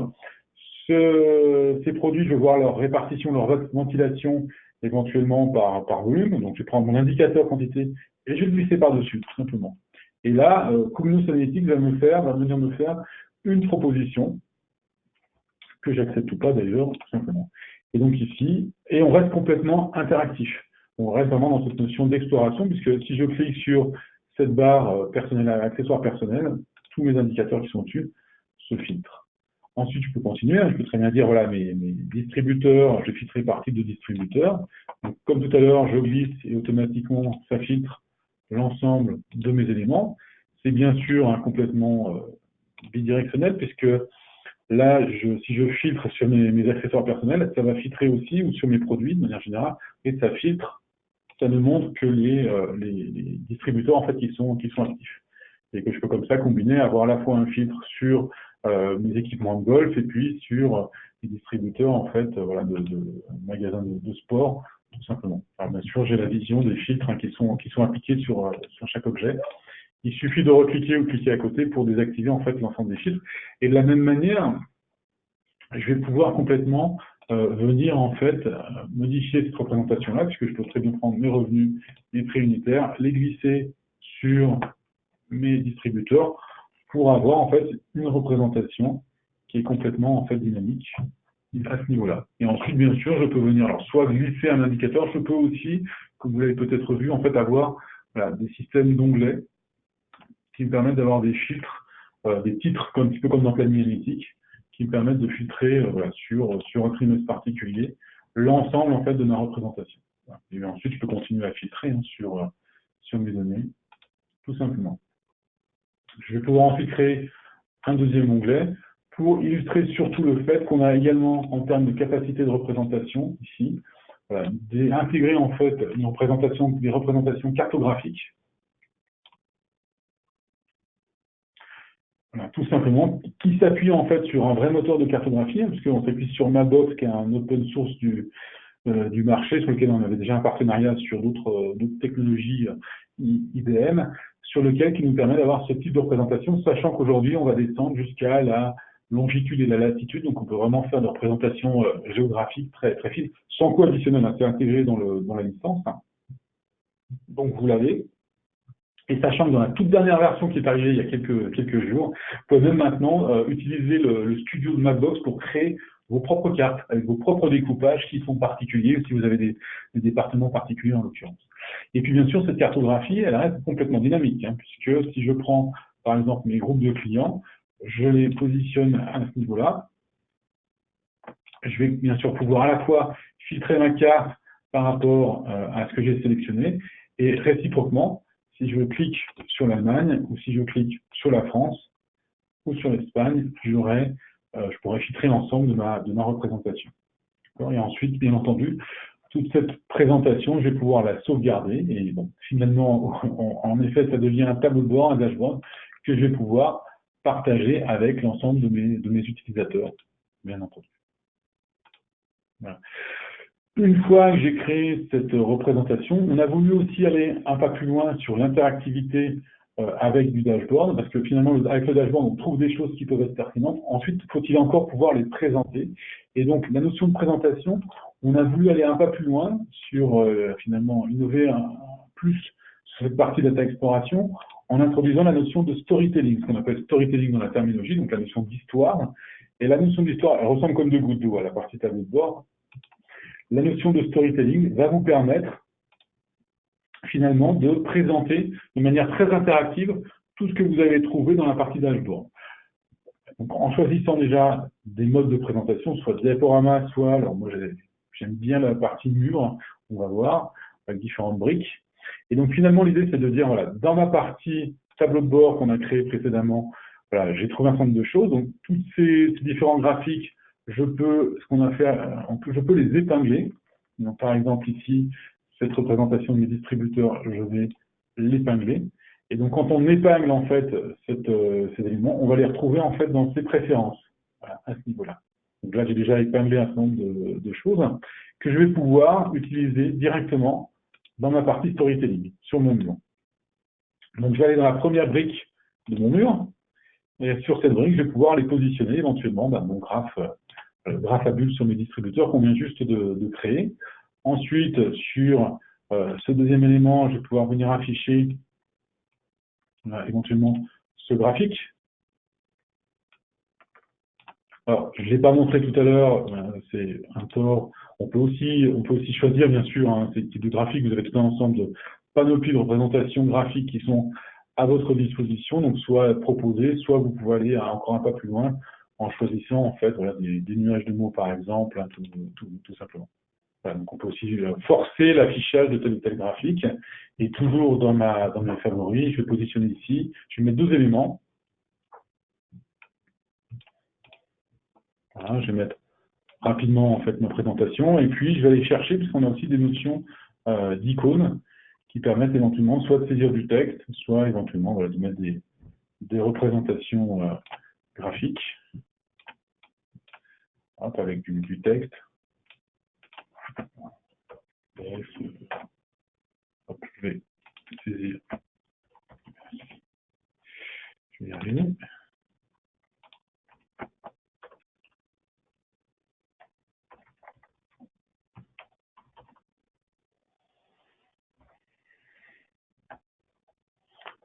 Ces produits, je vais voir leur répartition, leur ventilation éventuellement par volume, donc je vais prendre mon indicateur quantité et je vais le glisser par-dessus, tout simplement. Et là, Cognos Analytics va venir me faire une proposition que j'accepte ou pas d'ailleurs, tout simplement. Et donc ici, et on reste complètement interactif. On reste vraiment dans cette notion d'exploration, puisque si je clique sur cette barre personnelle, accessoires personnels, tous mes indicateurs qui sont dessus se filtrent. Ensuite, je peux continuer, je peux très bien dire, voilà, mes distributeurs, je filtrerai par type de distributeur. Donc, comme tout à l'heure, je glisse et automatiquement, ça filtre l'ensemble de mes éléments. C'est bien sûr complètement bidirectionnel, puisque là, si je filtre sur mes accessoires personnels, ça va filtrer aussi, ou sur mes produits de manière générale, et ça filtre, ça ne montre que les distributeurs en fait qui sont actifs. Et que je peux comme ça combiner, avoir à la fois un filtre sur mes équipements de golf et puis sur les distributeurs en fait, voilà, de magasins de sport, tout simplement. Alors, bien sûr, j'ai la vision des filtres qui sont appliqués sur chaque objet. Il suffit de recliquer ou cliquer à côté pour désactiver en fait l'ensemble des filtres. Et de la même manière, je vais pouvoir complètement venir en fait modifier cette représentation-là, puisque je peux très bien prendre mes revenus, mes prix unitaires, les glisser sur mes distributeurs pour avoir en fait une représentation qui est complètement en fait dynamique à ce niveau-là. Et ensuite, bien sûr, je peux venir alors soit glisser un indicateur, je peux aussi, comme vous l'avez peut-être vu, en fait avoir voilà, des systèmes d'onglets qui me permettent d'avoir des filtres, des titres un petit peu comme dans Planning Analytics, qui me permettent de filtrer voilà, sur un trimestre particulier l'ensemble en fait de ma représentation. Voilà. Et ensuite, je peux continuer à filtrer sur mes données, tout simplement. Je vais pouvoir ensuite créer un deuxième onglet pour illustrer surtout le fait qu'on a également, en termes de capacité de représentation, ici, voilà, intégrer en fait des représentations cartographiques. Voilà, tout simplement, qui s'appuie en fait sur un vrai moteur de cartographie, parce qu'on s'appuie sur Mapbox, qui est un open source du marché sur lequel on avait déjà un partenariat sur d'autres technologies IBM, sur lequel qui nous permet d'avoir ce type de représentation, sachant qu'aujourd'hui, on va descendre jusqu'à la longitude et la latitude, donc on peut vraiment faire des représentations géographiques très, très fines, sans coût additionnel, hein, c'est intégré dans la licence. Hein. Donc vous l'avez. Et sachant que dans la toute dernière version qui est arrivée il y a quelques jours, vous pouvez même maintenant utiliser le studio de Mapbox pour créer vos propres cartes, avec vos propres découpages qui sont particuliers, si vous avez des départements particuliers en l'occurrence. Et puis bien sûr, cette cartographie, elle reste complètement dynamique, hein, puisque si je prends par exemple mes groupes de clients, je les positionne à ce niveau-là, je vais bien sûr pouvoir à la fois filtrer ma carte par rapport à ce que j'ai sélectionné, et réciproquement, si je clique sur l'Allemagne ou si je clique sur la France ou sur l'Espagne, je pourrais filtrer l'ensemble de ma représentation. Et ensuite, bien entendu, toute cette présentation, je vais pouvoir la sauvegarder. Et bon, finalement, en effet, ça devient un tableau de bord, un dashboard que je vais pouvoir partager avec l'ensemble de mes utilisateurs, bien entendu. Voilà. Une fois que j'ai créé cette représentation, on a voulu aussi aller un pas plus loin sur l'interactivité avec du dashboard, parce que finalement, avec le dashboard, on trouve des choses qui peuvent être pertinentes. Ensuite, faut-il encore pouvoir les présenter. Et donc, la notion de présentation, on a voulu aller un pas plus loin sur, finalement, innover plus sur cette partie data exploration, en introduisant la notion de storytelling, ce qu'on appelle storytelling dans la terminologie, donc la notion d'histoire. Et la notion d'histoire, elle ressemble comme deux gouttes d'eau à la partie tableau de bord. La notion de storytelling va vous permettre finalement de présenter de manière très interactive tout ce que vous avez trouvé dans la partie dashboard. Donc, en choisissant déjà des modes de présentation, soit diaporama, soit, alors moi j'aime bien la partie mur, on va voir, avec différentes briques. Et donc finalement l'idée c'est de dire, voilà, dans ma partie tableau de bord qu'on a créé précédemment, voilà, j'ai trouvé un certain nombre de choses, donc tous ces différents graphiques, je peux les épingler. Donc, par exemple, ici, cette représentation de mes distributeurs, je vais l'épingler. Et donc, quand on épingle, en fait, ces éléments, on va les retrouver, en fait, dans ces préférences, voilà, à ce niveau-là. Donc là, j'ai déjà épinglé un certain nombre de choses que je vais pouvoir utiliser directement dans ma partie storytelling, sur mon mur. Donc, je vais aller dans la première brique de mon mur, et sur cette brique, je vais pouvoir les positionner éventuellement dans mon graphe à bulles sur mes distributeurs qu'on vient juste de créer. Ensuite, sur ce deuxième élément, je vais pouvoir venir afficher éventuellement ce graphique. Alors, je ne l'ai pas montré tout à l'heure, c'est un tort. On peut aussi choisir, bien sûr, hein, ces types de graphiques. Vous avez tout un ensemble de panoplies de représentation graphiques qui sont à votre disposition, donc soit proposés, soit vous pouvez aller encore un pas plus loin en choisissant en fait voilà, des nuages de mots par exemple, hein, tout simplement. Voilà, donc on peut aussi forcer l'affichage de tel ou tel graphique, et toujours dans mes favoris, je vais positionner ici, je vais mettre deux éléments. Voilà, je vais mettre rapidement en fait ma présentation, et puis je vais aller chercher, puisqu'on a aussi des notions d'icônes qui permettent éventuellement soit de saisir du texte, soit éventuellement voilà, de mettre des représentations graphiques. Hop, avec du texte. Hop, je vais saisir. Je vais y arriver.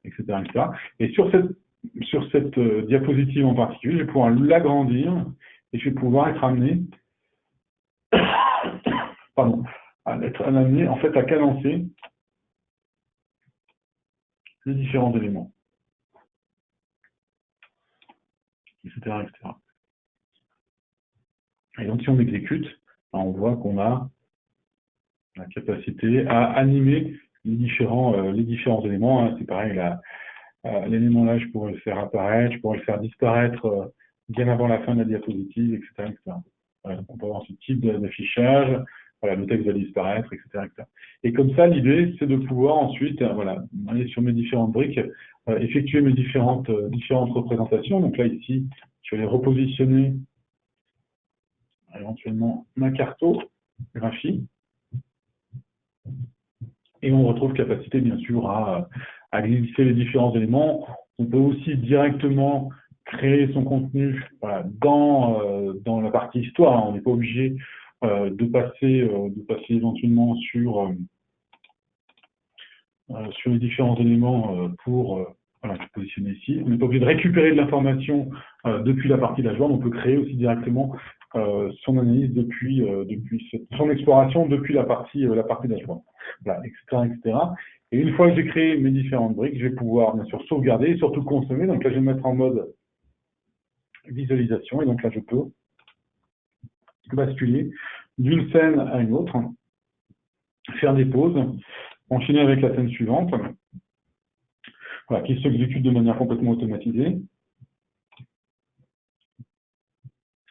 Etc., etc. Et sur cette diapositive en particulier, je vais pouvoir l'agrandir et je vais pouvoir être amené, en fait à cadencer les différents éléments, etc., etc. Et donc si on exécute, on voit qu'on a la capacité à animer les différents éléments. Hein. C'est pareil, l'élément là, je pourrais le faire apparaître, je pourrais le faire disparaître bien avant la fin de la diapositive, etc., etc. Voilà, donc on peut avoir ce type d'affichage, voilà, le texte va disparaître, etc., etc. Et comme ça, l'idée, c'est de pouvoir ensuite, voilà, aller sur mes différentes briques, effectuer mes différentes représentations. Donc là, ici, je vais les repositionner éventuellement ma carto. graphie. Et on retrouve capacité, bien sûr, à glisser les différents éléments. On peut aussi directement créer son contenu voilà, dans la partie histoire. On n'est pas obligé de passer éventuellement sur les différents éléments pour voilà, se positionner ici. On n'est pas obligé de récupérer de l'information depuis la partie dashboard. On peut créer aussi directement son analyse depuis son exploration depuis la partie dashboard. Voilà, etc., etc. Et une fois que j'ai créé mes différentes briques, je vais pouvoir bien sûr sauvegarder et surtout consommer. Donc là, je vais me mettre en mode visualisation. Et donc là, je peux basculer d'une scène à une autre, faire des pauses, enchaîner avec la scène suivante, voilà, qui s'exécute de manière complètement automatisée,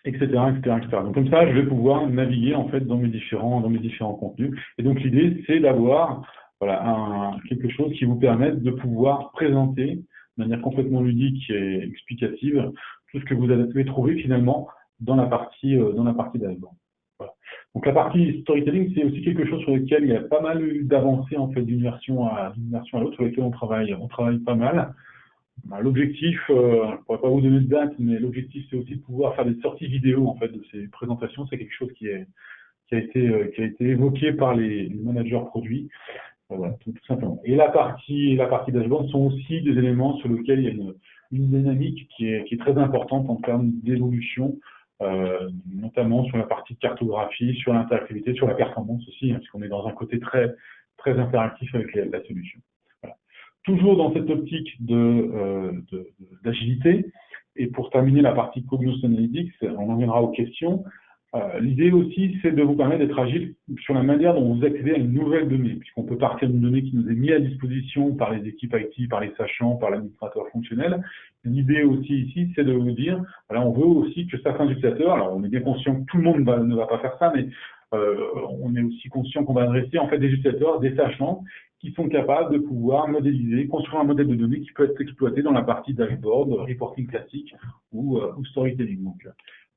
etc., etc., etc. Donc comme ça, je vais pouvoir naviguer en fait dans mes différents contenus. Et donc l'idée, c'est d'avoir voilà, quelque chose qui vous permette de pouvoir présenter de manière complètement ludique et explicative tout ce que vous avez trouvé finalement dans la partie dashboard. Voilà. Donc la partie storytelling, c'est aussi quelque chose sur lequel il y a pas mal d'avancées en fait d'une version à l'autre, sur lesquelles on travaille pas mal. L'objectif, je ne pourrais pas vous donner de date, mais l'objectif c'est aussi de pouvoir faire des sorties vidéo en fait de ces présentations. C'est quelque chose qui a été évoqué par les managers produits. Voilà, tout simplement. Et la partie dashboard sont aussi des éléments sur lesquels il y a une dynamique qui est très importante en termes d'évolution, notamment sur la partie de cartographie, sur l'interactivité, sur la performance aussi, hein, puisqu'on est dans un côté très, très interactif avec la solution. Voilà. Toujours dans cette optique d'agilité, et pour terminer la partie Cognos Analytics, on en viendra aux questions. L'idée aussi, c'est de vous permettre d'être agile sur la manière dont vous accédez à une nouvelle donnée, puisqu'on peut partir d'une donnée qui nous est mise à disposition par les équipes IT, par les sachants, par l'administrateur fonctionnel. L'idée aussi ici, c'est de vous dire, voilà, on veut aussi que certains utilisateurs, alors on est bien conscient que tout le monde ne va pas faire ça, mais on est aussi conscient qu'on va adresser en fait des utilisateurs, des sachants, qui sont capables de pouvoir modéliser, construire un modèle de données qui peut être exploité dans la partie dashboard, reporting classique ou storytelling. Donc,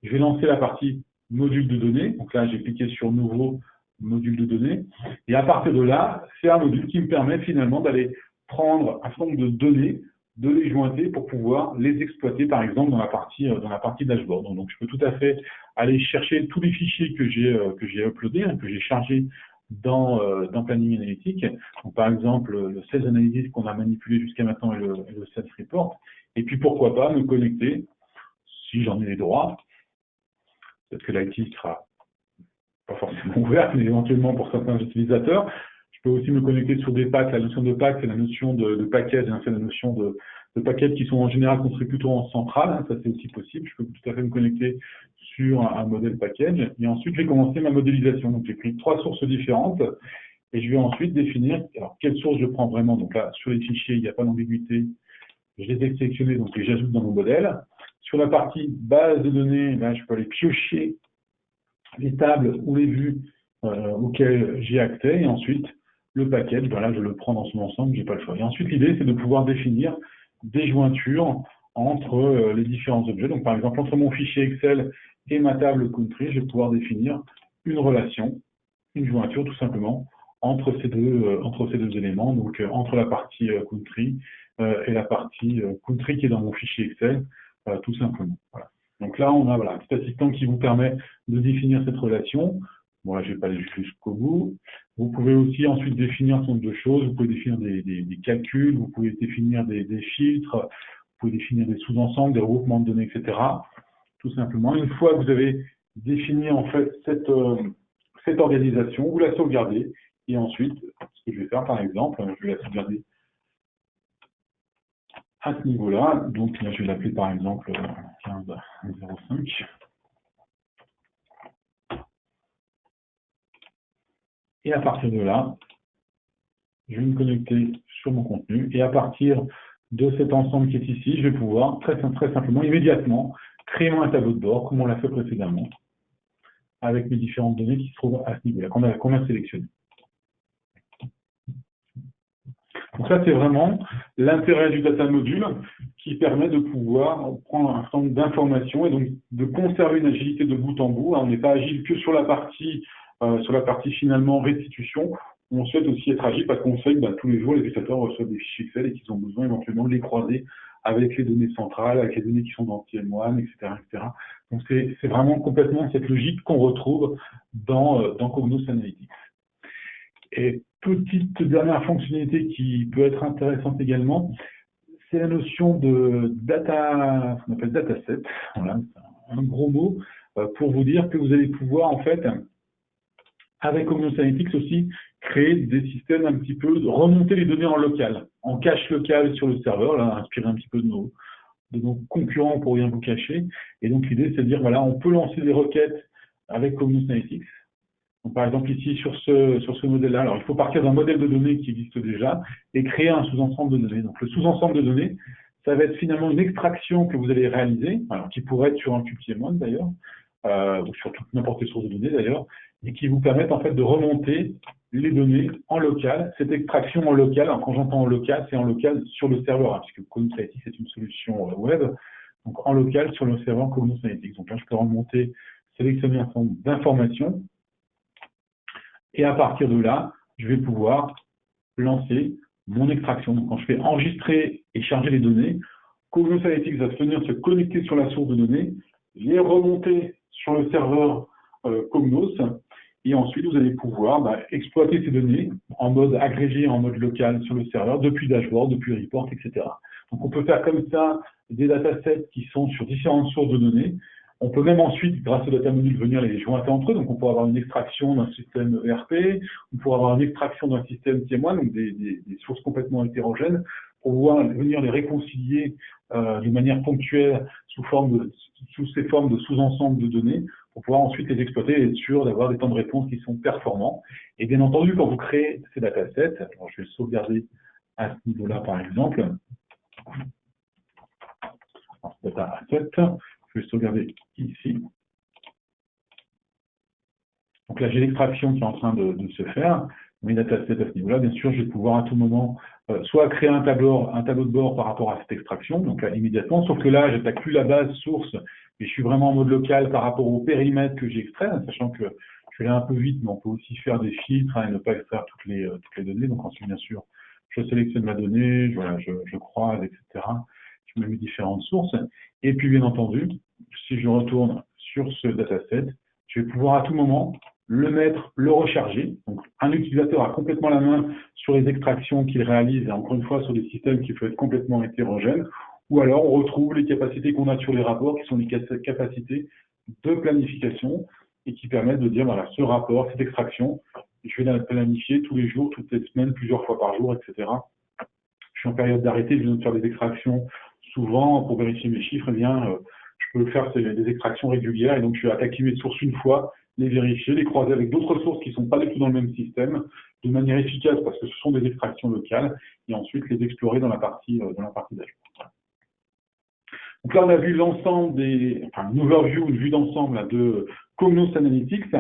je vais lancer la partie module de données. Donc là, j'ai cliqué sur nouveau module de données. Et à partir de là, c'est un module qui me permet finalement d'aller prendre un certain nombre de données, de les jointer pour pouvoir les exploiter, par exemple, dans la partie dashboard. Donc, je peux tout à fait aller chercher tous les fichiers que j'ai uploadés, hein, que j'ai chargés dans Planning Analytics. Donc, par exemple, le Sales Analysis qu'on a manipulé jusqu'à maintenant et le Sales Report. Et puis, pourquoi pas me connecter, si j'en ai les droits. Peut-être que l'IT sera pas forcément ouverte, mais éventuellement pour certains utilisateurs. Je peux aussi me connecter sur des packs. La notion de pack, c'est la notion de package, hein, c'est la notion de paquets qui sont en général construits plutôt en centrale. Hein, ça, c'est aussi possible. Je peux tout à fait me connecter sur un modèle package. Et ensuite, je vais commencer ma modélisation. Donc, j'ai pris 3 sources différentes et je vais ensuite définir alors, quelle source je prends vraiment. Donc là, sur les fichiers, il n'y a pas d'ambiguïté. Je les ai sélectionnés, donc j'ajoute dans mon modèle. Sur la partie base de données, là, je peux aller piocher les tables ou les vues auxquelles j'ai accès. Et ensuite, le package, ben là, je le prends dans son ensemble, je n'ai pas le choix. Et ensuite, l'idée, c'est de pouvoir définir des jointures entre les différents objets. Donc, par exemple, entre mon fichier Excel et ma table country, je vais pouvoir définir une relation, une jointure, tout simplement, entre ces deux éléments. Donc, entre la partie country et la partie country qui est dans mon fichier Excel. Tout simplement. Voilà. Donc là, on a voilà, un petit assistant qui vous permet de définir cette relation. Bon, là, je ne vais pas aller jusqu'au bout. Vous pouvez aussi ensuite définir un certain nombre de choses. Vous pouvez définir des calculs, vous pouvez définir des filtres, vous pouvez définir des sous-ensembles, des regroupements de données, etc. Tout simplement. Une fois que vous avez défini en fait cette organisation, vous la sauvegardez. Et ensuite, ce que je vais faire par exemple, je vais la sauvegarder à ce niveau-là, donc là je vais l'appeler par exemple 15.05. Et à partir de là, je vais me connecter sur mon contenu et à partir de cet ensemble qui est ici, je vais pouvoir très simplement, immédiatement, créer un tableau de bord comme on l'a fait précédemment avec mes différentes données qui se trouvent à ce niveau-là, qu'on a sélectionné. Donc ça, c'est vraiment l'intérêt du data module qui permet de pouvoir prendre un certain nombre d'informations et donc de conserver une agilité de bout en bout. On n'est pas agile que sur la partie Sur la partie finalement restitution, on souhaite aussi être agile parce qu'on sait que tous les jours, les utilisateurs reçoivent des fichiers Excel et qu'ils ont besoin éventuellement de les croiser avec les données centrales, avec les données qui sont dans TM1, etc., etc. Donc, c'est vraiment complètement cette logique qu'on retrouve dans Cognos Analytics. Et petite dernière fonctionnalité qui peut être intéressante également, c'est la notion de data, ce qu'on appelle dataset. Voilà, c'est un gros mot pour vous dire que vous allez pouvoir, en fait, avec Cognos Analytics aussi, créer des systèmes un petit peu, de remonter les données en local, en cache local sur le serveur, là, inspiré un petit peu de nos concurrents pour rien vous cacher. Et donc, l'idée, c'est de dire, voilà, on peut lancer des requêtes avec Cognos Analytics. Donc, par exemple, ici, sur ce modèle-là, alors il faut partir d'un modèle de données qui existe déjà et créer un sous-ensemble de données. Donc, le sous-ensemble de données, ça va être finalement une extraction que vous allez réaliser, alors qui pourrait être sur un QTM1 d'ailleurs, ou sur n'importe quelle source de données d'ailleurs, et qui vous permettent en fait de remonter les données en local. Cette extraction en local, quand j'entends en local, c'est en local sur le serveur, puisque Cognos Analytics est une solution web, donc en local sur le serveur Cognos Analytics. Donc là, je peux remonter, sélectionner un certain nombre d'informations, et à partir de là, je vais pouvoir lancer mon extraction. Donc, quand je fais enregistrer et charger les données, Cognos Analytics va venir se connecter sur la source de données, les remonter sur le serveur Cognos, et ensuite vous allez pouvoir exploiter ces données en mode agrégé, en mode local sur le serveur, depuis dashboard, depuis report, etc. Donc on peut faire comme ça des datasets qui sont sur différentes sources de données. On peut même ensuite, grâce au data module, venir les jointer entre eux. Donc on pourra avoir une extraction d'un système ERP, on pourra avoir une extraction d'un système TM1, donc des sources complètement hétérogènes, pour pouvoir venir les réconcilier de manière ponctuelle sous ces formes de sous-ensembles de données, pour pouvoir ensuite les exploiter et être sûr d'avoir des temps de réponse qui sont performants. Et bien entendu, quand vous créez ces datasets, alors je vais le sauvegarder à ce niveau-là par exemple, alors, dataset, je vais sauvegarder ici. Donc là, j'ai l'extraction qui est en train de se faire. Mes datasets à ce niveau-là, bien sûr, je vais pouvoir à tout moment soit créer un tableau de bord par rapport à cette extraction, donc là, immédiatement, sauf que là, je n'attaque plus la base source, mais je suis vraiment en mode local par rapport au périmètre que j'extrais, sachant que je vais aller un peu vite, mais on peut aussi faire des filtres et ne pas extraire toutes les données. Donc ensuite, bien sûr, je sélectionne ma donnée, je croise, etc. Je me mets différentes sources. Et puis, bien entendu, si je retourne sur ce dataset, je vais pouvoir à tout moment le mettre, le recharger. Donc, un utilisateur a complètement la main sur les extractions qu'il réalise, et encore une fois, sur des systèmes qui peuvent être complètement hétérogènes. Ou alors, on retrouve les capacités qu'on a sur les rapports, qui sont des capacités de planification, et qui permettent de dire, voilà, ce rapport, cette extraction, je vais la planifier tous les jours, toutes les semaines, plusieurs fois par jour, etc. Je suis en période d'arrêté, je viens de faire des extractions souvent pour vérifier mes chiffres, eh bien, je peux faire des extractions régulières, et donc je vais attaquer mes sources une fois, les vérifier, les croiser avec d'autres sources qui ne sont pas du tout dans le même système, de manière efficace parce que ce sont des extractions locales, et ensuite les explorer dans la partie dashboard. Donc là, on a vu l'ensemble une overview, une vue d'ensemble de Cognos Analytics,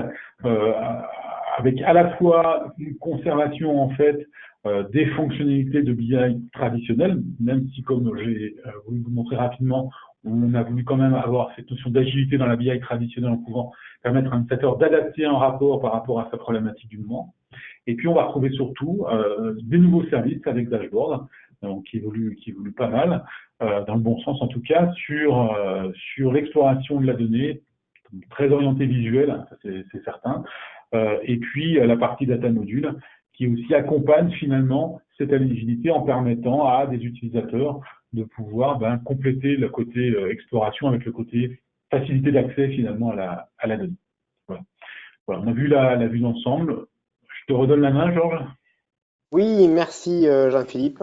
avec à la fois une conservation en fait des fonctionnalités de BI traditionnelles, même si, comme j'ai voulu vous montrer rapidement, on a voulu quand même avoir cette notion d'agilité dans la BI traditionnelle en pouvant permettre à un utilisateur d'adapter un rapport par rapport à sa problématique du moment. Et puis, on va retrouver surtout des nouveaux services avec Dashboard, qui évoluent pas mal, dans le bon sens en tout cas, sur l'exploration de la donnée, très orientée visuelle, c'est certain, et puis la partie data module, qui aussi accompagne finalement cette agilité en permettant à des utilisateurs de pouvoir compléter le côté exploration avec le côté facilité d'accès finalement à la donnée. Voilà. Voilà, on a vu la vue d'ensemble. Je te redonne la main, Georges. Oui, merci Jean-Philippe.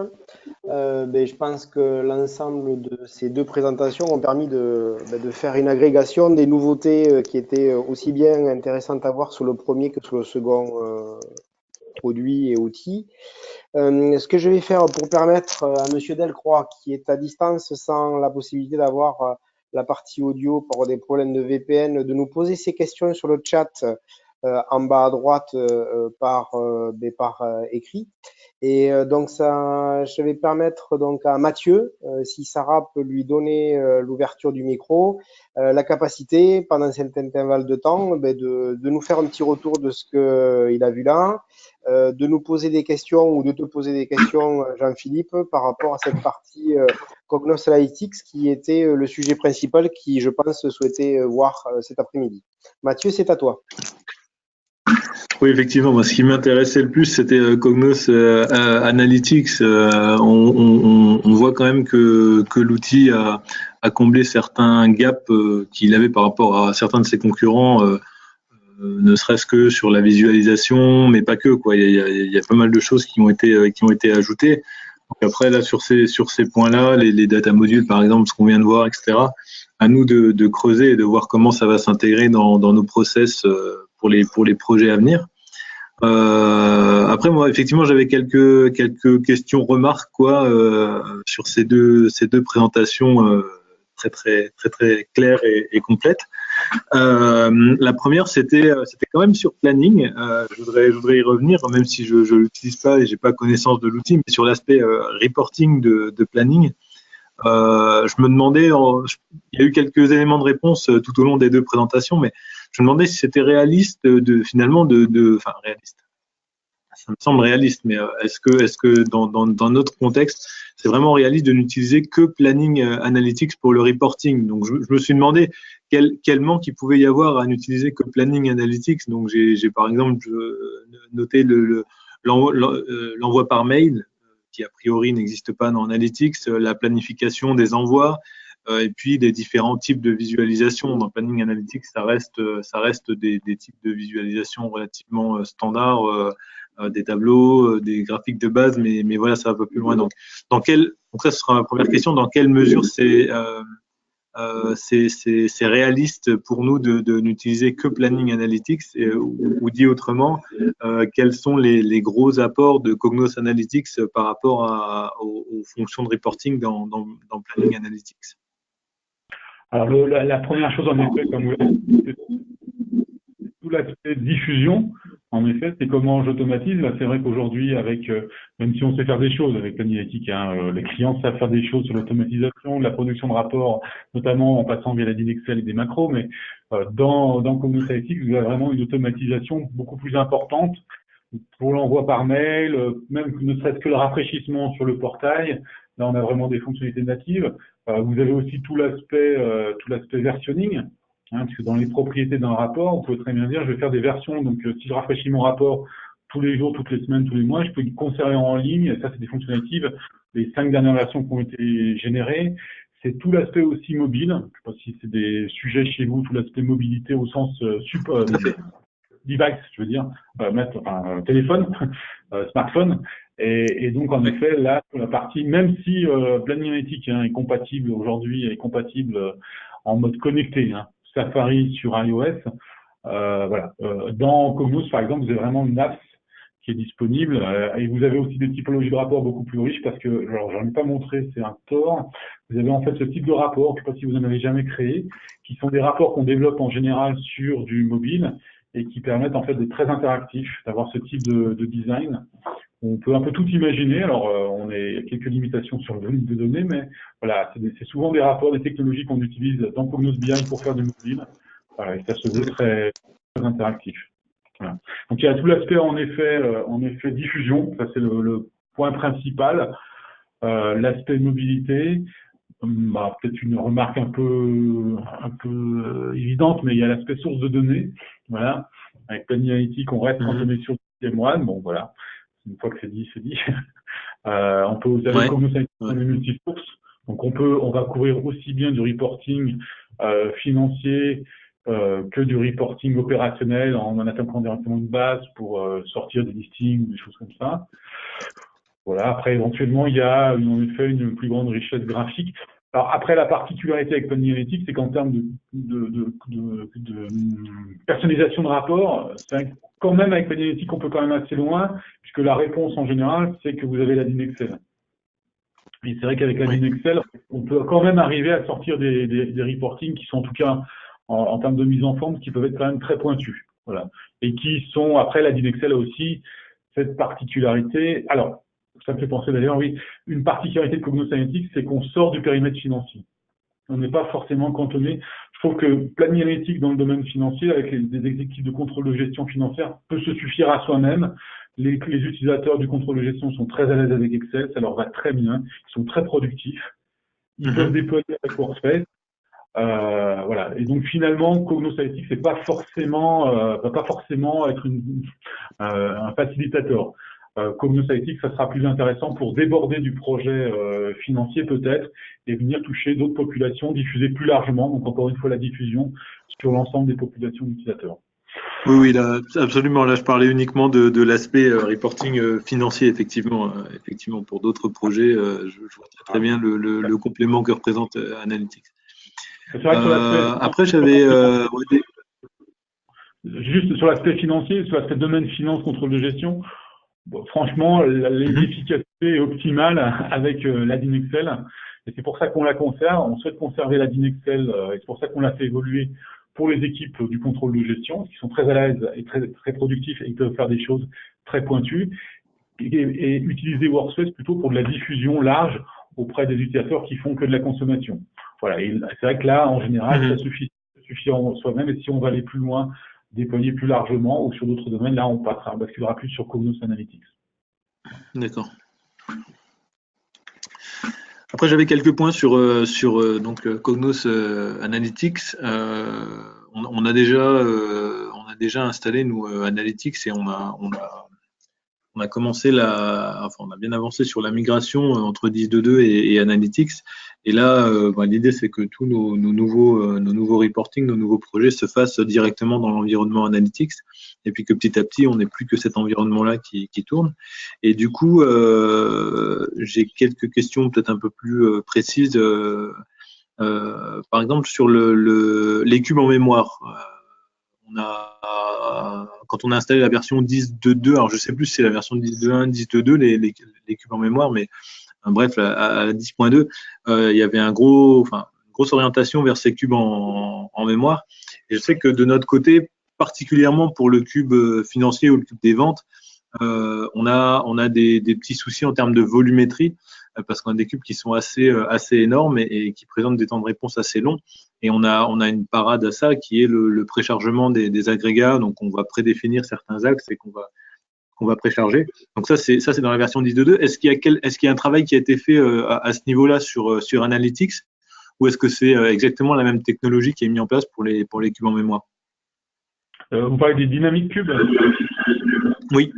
Je pense que l'ensemble de ces deux présentations ont permis de faire une agrégation des nouveautés qui étaient aussi bien intéressantes à voir sur le premier que sur le second produit et outil. Ce que je vais faire pour permettre à Monsieur Delcroix, qui est à distance sans la possibilité d'avoir la partie audio pour des problèmes de VPN, de nous poser ses questions sur le chat. en bas à droite par écrit. Et donc je vais permettre donc à Mathieu, si Sarah peut lui donner l'ouverture du micro, la capacité pendant cet intervalle de temps de nous faire un petit retour de ce qu'il a vu là, de nous poser des questions ou de te poser des questions, Jean-Philippe, par rapport à cette partie Cognos Analytics qui était le sujet principal qui, je pense, souhaitait voir cet après-midi. Mathieu, c'est à toi. Oui, effectivement, moi, ce qui m'intéressait le plus, c'était Cognos Analytics. On voit quand même que l'outil a comblé certains gaps qu'il avait par rapport à certains de ses concurrents, ne serait-ce que sur la visualisation, mais pas que, quoi. Il y a pas mal de choses qui ont été ajoutées. Donc après, là, sur ces points-là, les data modules, par exemple, ce qu'on vient de voir, etc., à nous de creuser et de voir comment ça va s'intégrer dans nos process pour les projets à venir. Après, moi, effectivement, j'avais quelques questions, remarques, quoi, sur ces deux présentations très claires et complètes. La première, c'était quand même sur planning. Je voudrais y revenir, même si je l'utilise pas et j'ai pas connaissance de l'outil, mais sur l'aspect reporting de planning. Je me demandais, il y a eu quelques éléments de réponse tout au long des deux présentations, mais je me demandais si c'était réaliste enfin réaliste. Ça me semble réaliste, mais est-ce que dans notre contexte, c'est vraiment réaliste de n'utiliser que Planning Analytics pour le reporting? Donc, je me suis demandé quel manque il pouvait y avoir à n'utiliser que Planning Analytics. Donc, j'ai par exemple noté l'envoi par mail, qui a priori n'existe pas dans Analytics, la planification des envois, et puis des différents types de visualisation. Dans Planning Analytics, ça reste des types de visualisation relativement standards, des tableaux, des graphiques de base, mais voilà, ça va un peu plus loin. Donc ça sera ma première question. Dans quelle mesure c'est réaliste pour nous de n'utiliser que Planning Analytics, ou dit autrement, quels sont les gros apports de Cognos Analytics par rapport aux fonctions de reporting dans Planning Analytics? Alors, la première chose, en effet, comme vous l'avez dit, c'est tout l'aspect diffusion. En effet, c'est comment j'automatise. Là, c'est vrai qu'aujourd'hui, même si on sait faire des choses avec l'analytique, les clients savent faire des choses sur l'automatisation, la production de rapports, notamment en passant via la DIN Excel et des macros, mais dans Cognos Analytics, vous avez vraiment une automatisation beaucoup plus importante pour l'envoi par mail, même ne serait-ce que le rafraîchissement sur le portail. Là, on a vraiment des fonctionnalités natives. Vous avez aussi tout l'aspect versionning. Parce que dans les propriétés d'un rapport, vous pouvez très bien dire, je vais faire des versions. Donc, si je rafraîchis mon rapport tous les jours, toutes les semaines, tous les mois, je peux le conserver en ligne. Et ça, c'est des fonctionnalités. Les 5 dernières versions qui ont été générées. C'est tout l'aspect aussi mobile. Je ne sais pas si c'est des sujets chez vous, tout l'aspect mobilité au sens support, device, je veux dire, téléphone, smartphone. Et donc, en effet, là, sur la partie, même si Planning Analytics est compatible aujourd'hui, est compatible en mode connecté, Safari sur iOS, voilà. Dans Cognos, par exemple, vous avez vraiment une app qui est disponible, et vous avez aussi des typologies de rapports beaucoup plus riches, parce que, alors, j'en ai pas montré, c'est un tort. Vous avez en fait ce type de rapport, je ne sais pas si vous en avez jamais créé, qui sont des rapports qu'on développe en général sur du mobile, et qui permettent en fait d'être très interactifs, d'avoir ce type de design. On peut un peu tout imaginer. Alors, on a quelques limitations sur le volume de données, mais voilà, c'est souvent des rapports, des technologies qu'on utilise dans Cognos BI pour faire du mobile. Voilà, et ça se veut très interactif. Voilà. Donc, il y a tout l'aspect en effet diffusion. Ça, c'est le point principal. L'aspect mobilité. Peut-être une remarque un peu évidente, mais il y a l'aspect source de données. Voilà. Avec Planning Analytics, on reste cantonné sur TM1. Bon, voilà. Une fois que c'est dit, c'est dit. On peut aussi avec Cognos Analytics, on est multisources. Donc, on va couvrir aussi bien du reporting financier que du reporting opérationnel en attaquant directement une base pour sortir des listings, des choses comme ça. Voilà. Après, éventuellement, il y a en effet une plus grande richesse graphique. Alors après, la particularité avec Planning Analytics, c'est qu'en termes de personnalisation de rapport, quand même avec Planning Analytics, on peut quand même assez loin, puisque la réponse en général, c'est que vous avez la DIN Excel. Et c'est vrai qu'avec la DIN Excel, on peut quand même arriver à sortir des reportings qui sont en tout cas, en termes de mise en forme, qui peuvent être quand même très pointus. Voilà. Et qui sont, après, la Dynexcel a aussi cette particularité. Alors, ça me fait penser d'ailleurs, oui, une particularité de Cognos Analytics, c'est qu'on sort du périmètre financier. On n'est pas forcément cantonné. Je trouve que Planning Analytics dans le domaine financier, avec des équipes de contrôle de gestion financière, peut se suffire à soi-même. Les utilisateurs du contrôle de gestion sont très à l'aise avec Excel, ça leur va très bien, ils sont très productifs. Ils peuvent déployer avec Workspace. Voilà. Et donc finalement, Cognos Analytics c'est pas forcément, va pas forcément être un facilitateur. Cognos Analytics, ça sera plus intéressant pour déborder du projet financier peut-être et venir toucher d'autres populations, diffuser plus largement. Donc encore une fois la diffusion sur l'ensemble des populations d'utilisateurs. Oui, oui, là, absolument. Là, je parlais uniquement de l'aspect reporting financier, effectivement. Effectivement, pour d'autres projets, je vois très bien le complément que représente Analytics. Après, j'avais juste sur l'aspect financier, sur l'aspect domaine finance, contrôle de gestion. Bon, franchement, l'efficacité est optimale avec la Dynexcel. Et c'est pour ça qu'on la conserve. On souhaite conserver la Dynexcel et c'est pour ça qu'on l'a fait évoluer pour les équipes du contrôle de gestion, qui sont très à l'aise et très productifs et qui peuvent faire des choses très pointues. Et utiliser Workspace plutôt pour de la diffusion large auprès des utilisateurs qui font que de la consommation. Voilà. Et c'est vrai que là, en général, ça suffit en soi-même. Et si on va aller plus loin, déployer plus largement ou sur d'autres domaines, là, on basculera plus sur Cognos Analytics. D'accord. Après, j'avais quelques points sur Cognos Analytics. On a déjà installé nous Analytics et on a commencé on a bien avancé sur la migration entre 10.2.2 et Analytics. Et là, l'idée c'est que tous nos nouveaux reporting, nos nouveaux projets se fassent directement dans l'environnement Analytics, et puis que petit à petit, on n'ait plus que cet environnement-là qui tourne. Et du coup, j'ai quelques questions peut-être un peu plus précises. Par exemple, sur les cubes en mémoire. Quand on a installé la version 10.2.2, alors je sais plus si c'est la version 10.2.1, 10.2.2, les cubes en mémoire, mais bref, à 10.2, il y avait une grosse orientation vers ces cubes en mémoire. Et je sais que de notre côté, particulièrement pour le cube financier ou le cube des ventes, on a des petits soucis en termes de volumétrie, parce qu'on a des cubes qui sont assez énormes et qui présentent des temps de réponse assez longs. Et on a une parade à ça qui est le préchargement des agrégats. Donc, on va prédéfinir certains axes et qu'on va précharger. Donc, ça, c'est dans la version 10.2.2. Est-ce qu'il y a un travail qui a été fait à ce niveau-là sur Analytics, ou est-ce que c'est exactement la même technologie qui est mise en place pour les cubes en mémoire? Vous parlez des dynamiques cubes? Oui.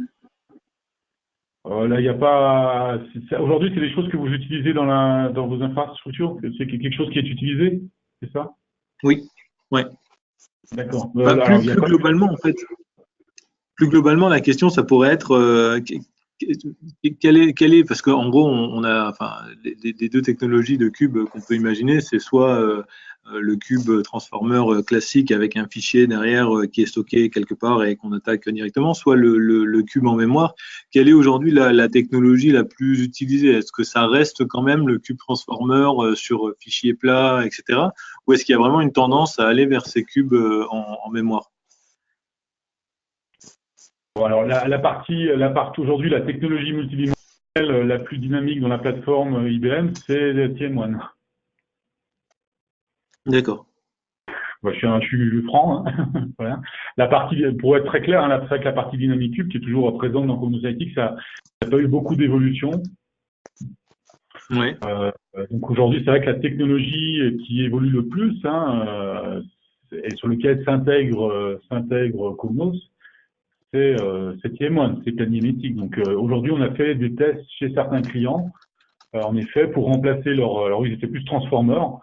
Là, il n'y a pas. Aujourd'hui, c'est des choses que vous utilisez dans vos infrastructures. C'est quelque chose qui est utilisé, c'est ça? Oui. Ouais. D'accord. Plus globalement, en fait. Plus globalement, la question, ça pourrait être quelle est, parce qu'en gros, on a, les deux technologies de cube qu'on peut imaginer, c'est soit le cube transformer classique avec un fichier derrière qui est stocké quelque part et qu'on attaque directement, soit le cube en mémoire. Quelle est aujourd'hui la technologie la plus utilisée? Est-ce que ça reste quand même le cube transformer sur fichier plat, etc., ou est-ce qu'il y a vraiment une tendance à aller vers ces cubes en mémoire? Bon, alors la partie aujourd'hui, la technologie multidimensionnelle la plus dynamique dans la plateforme IBM, c'est TM1. D'accord. Moi, je suis franc. Hein. Voilà. La partie, pour être très clair, hein, c'est vrai que la partie Dynamic Cube, qui est toujours présente dans Cognos Analytics, ça n'a pas eu beaucoup d'évolution. Oui. Donc aujourd'hui, c'est vrai que la technologie qui évolue le plus, et sur lequel s'intègre Cognos, c'est TM1, c'est Planning Analytics. Donc aujourd'hui, on a fait des tests chez certains clients, en effet, pour remplacer alors ils étaient plus transformers.